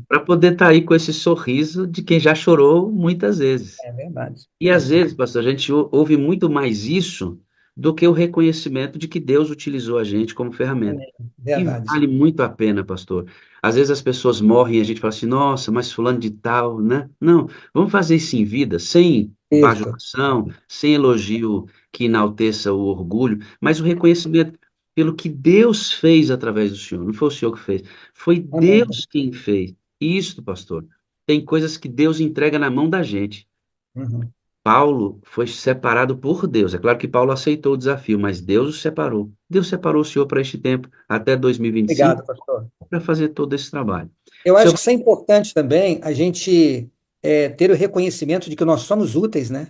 para poder estar aí com esse sorriso de quem já chorou muitas vezes. É verdade. E às vezes, pastor, a gente ouve muito mais isso do que o reconhecimento de que Deus utilizou a gente como ferramenta. E Verdade. vale muito a pena, pastor. Às vezes as pessoas morrem e a gente fala assim, nossa, mas fulano de tal, né? Não, vamos fazer isso em vida, sem Isso. bajulação, sem elogio que enalteça o orgulho, mas o reconhecimento pelo que Deus fez através do Senhor. Não foi o Senhor que fez, foi Amém. Deus quem fez. Isso, pastor. Tem coisas que Deus entrega na mão da gente. Uhum. Paulo foi separado por Deus. É claro que Paulo aceitou o desafio, mas Deus o separou. Deus separou o Senhor para este tempo, até 2025, Obrigado, pastor. para fazer todo esse trabalho. Eu O acho senhor, que isso é importante também, a gente ter o reconhecimento de que nós somos úteis, né?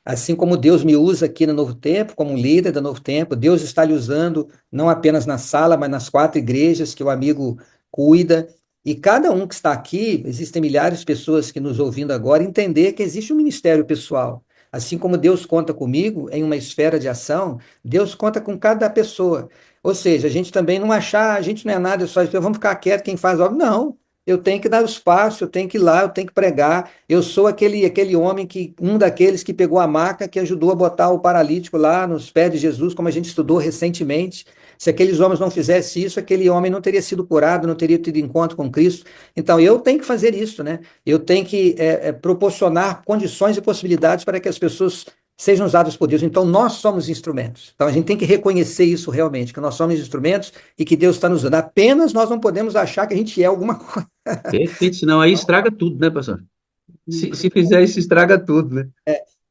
Assim como Deus me usa aqui no Novo Tempo, como um líder do Novo Tempo, Deus está lhe usando não apenas na sala, mas nas 4 igrejas que o amigo cuida. E cada um que está aqui, existem milhares de pessoas que nos ouvindo agora, entender que existe um ministério pessoal. Assim como Deus conta comigo em uma esfera de ação, Deus conta com cada pessoa. Ou seja, a gente também não achar, a gente não é nada, só vamos ficar quieto, quem faz obra. Não. Eu tenho que dar os passos, eu tenho que ir lá, eu tenho que pregar. Eu sou aquele homem que, um daqueles que pegou a maca, que ajudou a botar o paralítico lá nos pés de Jesus, como a gente estudou recentemente. Se aqueles homens não fizessem isso, aquele homem não teria sido curado, não teria tido encontro com Cristo. Então, eu tenho que fazer isso, né? Eu tenho que proporcionar condições e possibilidades para que as pessoas sejam usadas por Deus. Então, nós somos instrumentos. Então, a gente tem que reconhecer isso realmente, que nós somos instrumentos e que Deus está nos usando. Apenas nós não podemos achar que a gente é alguma coisa. perfeito, senão aí estraga tudo, né, pastor? Se fizer isso, estraga tudo, né?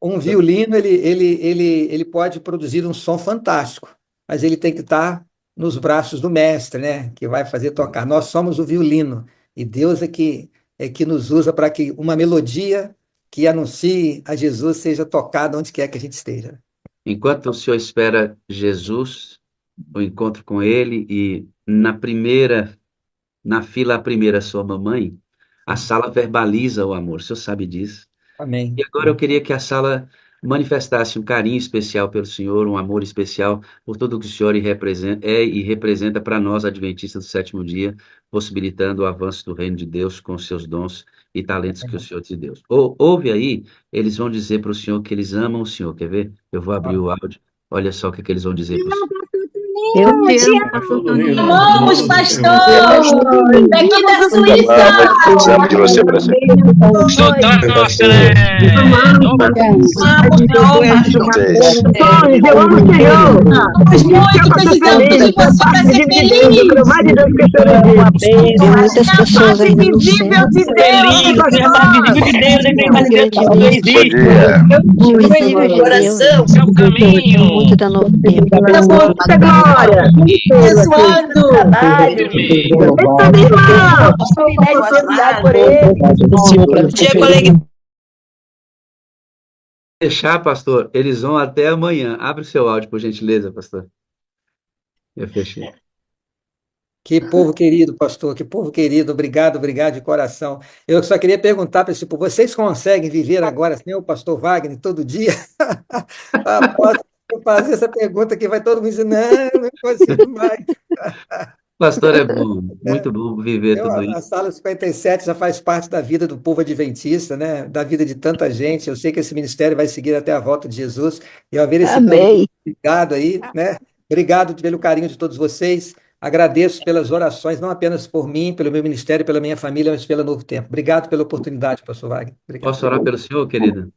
Um violino, ele pode produzir um som fantástico, mas ele tem que estar nos braços do mestre, né? Que vai fazer tocar. Nós somos o violino, e Deus é que nos usa para que uma melodia que anuncie a Jesus seja tocada onde quer que a gente esteja. Enquanto o senhor espera Jesus, o encontro com ele, e na fila a primeira sua mamãe, a sala verbaliza o amor, o senhor sabe disso. E Amém. agora eu queria que a sala manifestasse um carinho especial pelo Senhor, um amor especial por tudo que o Senhor é e representa para nós, adventistas do sétimo dia, possibilitando o avanço do reino de Deus com os seus dons e talentos que o Senhor te deu. Ouve aí, eles vão dizer para o Senhor que eles amam o Senhor. Quer ver? Eu vou abrir o áudio. Olha só o que eles vão dizer para o Senhor. Eu te amo, pastor Toninho. Amamos, pastor! Daqui da Suíça! Precisamos de você, Brasil. Eu amo o Senhor. Estamos muito precisando de você para ser feliz! Tem muitas pessoas ainda no céu. Bom dia. Coração! Muito da novo tempo. Muita glória! Abençoado! Trabalho! Bom dia, colega! Deixar, pastor, eles vão até amanhã. Abre o seu áudio, por gentileza, pastor. Eu fechei. Que povo querido, pastor, que povo querido, obrigado, obrigado de coração. Eu só queria perguntar para esse povo, vocês conseguem viver agora sem o pastor Wagner todo dia? Posso fazer essa pergunta que vai todo mundo dizer, não consigo mais. Pastor, é bom, muito bom viver tudo A isso. Sala 57 já faz parte da vida do povo adventista, né? Da vida de tanta gente. Eu sei que esse ministério vai seguir até a volta de Jesus. E ao ver esse povo Amém. ligado aí, né? Obrigado pelo carinho de todos vocês. Agradeço pelas orações, não apenas por mim, pelo meu ministério, pela minha família, mas pelo Novo Tempo. Obrigado pela oportunidade, pastor Wagner. Obrigado. Posso orar pelo senhor, querida?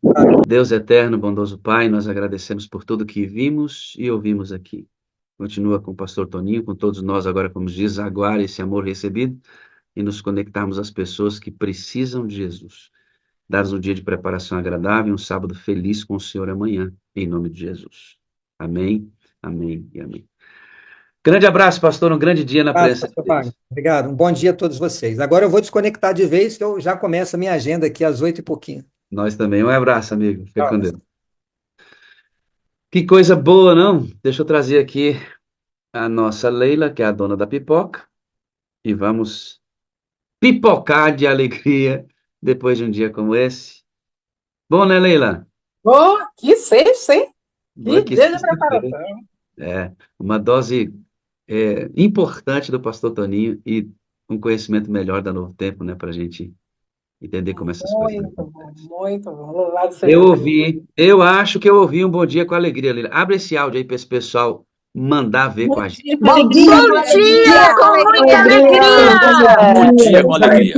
Deus eterno, bondoso Pai, nós agradecemos por tudo que vimos e ouvimos aqui. Continua com o pastor Toninho, com todos nós agora, como diz, aguardar esse amor recebido e nos conectarmos às pessoas que precisam de Jesus. Dar-nos um dia de preparação agradável e um sábado feliz com o Senhor amanhã, em nome de Jesus. Amém, amém e amém. Grande abraço, pastor, um grande dia na presença de Deus. Obrigado, um bom dia a todos vocês. Agora eu vou desconectar de vez, que eu já começo a minha agenda aqui às 8 e pouquinho. Nós também. Um abraço, amigo. Fique com Deus. Que coisa boa, não? Deixa eu trazer aqui a nossa Leila, que é a dona da pipoca, e vamos pipocar de alegria depois de um dia como esse. Bom, né, Leila? Oh, que sexta, hein? Que Que dia de preparação. É, uma dose importante do pastor Toninho e um conhecimento melhor da Novo Tempo, né, para a gente entender como essas coisas acontecem. Muito bom. Louvado seja Deus. Eu acho que eu ouvi um bom dia com alegria, Leila. Abre esse áudio aí para esse pessoal mandar ver com a gente. Bom dia, com muita alegria! Bom dia com alegria.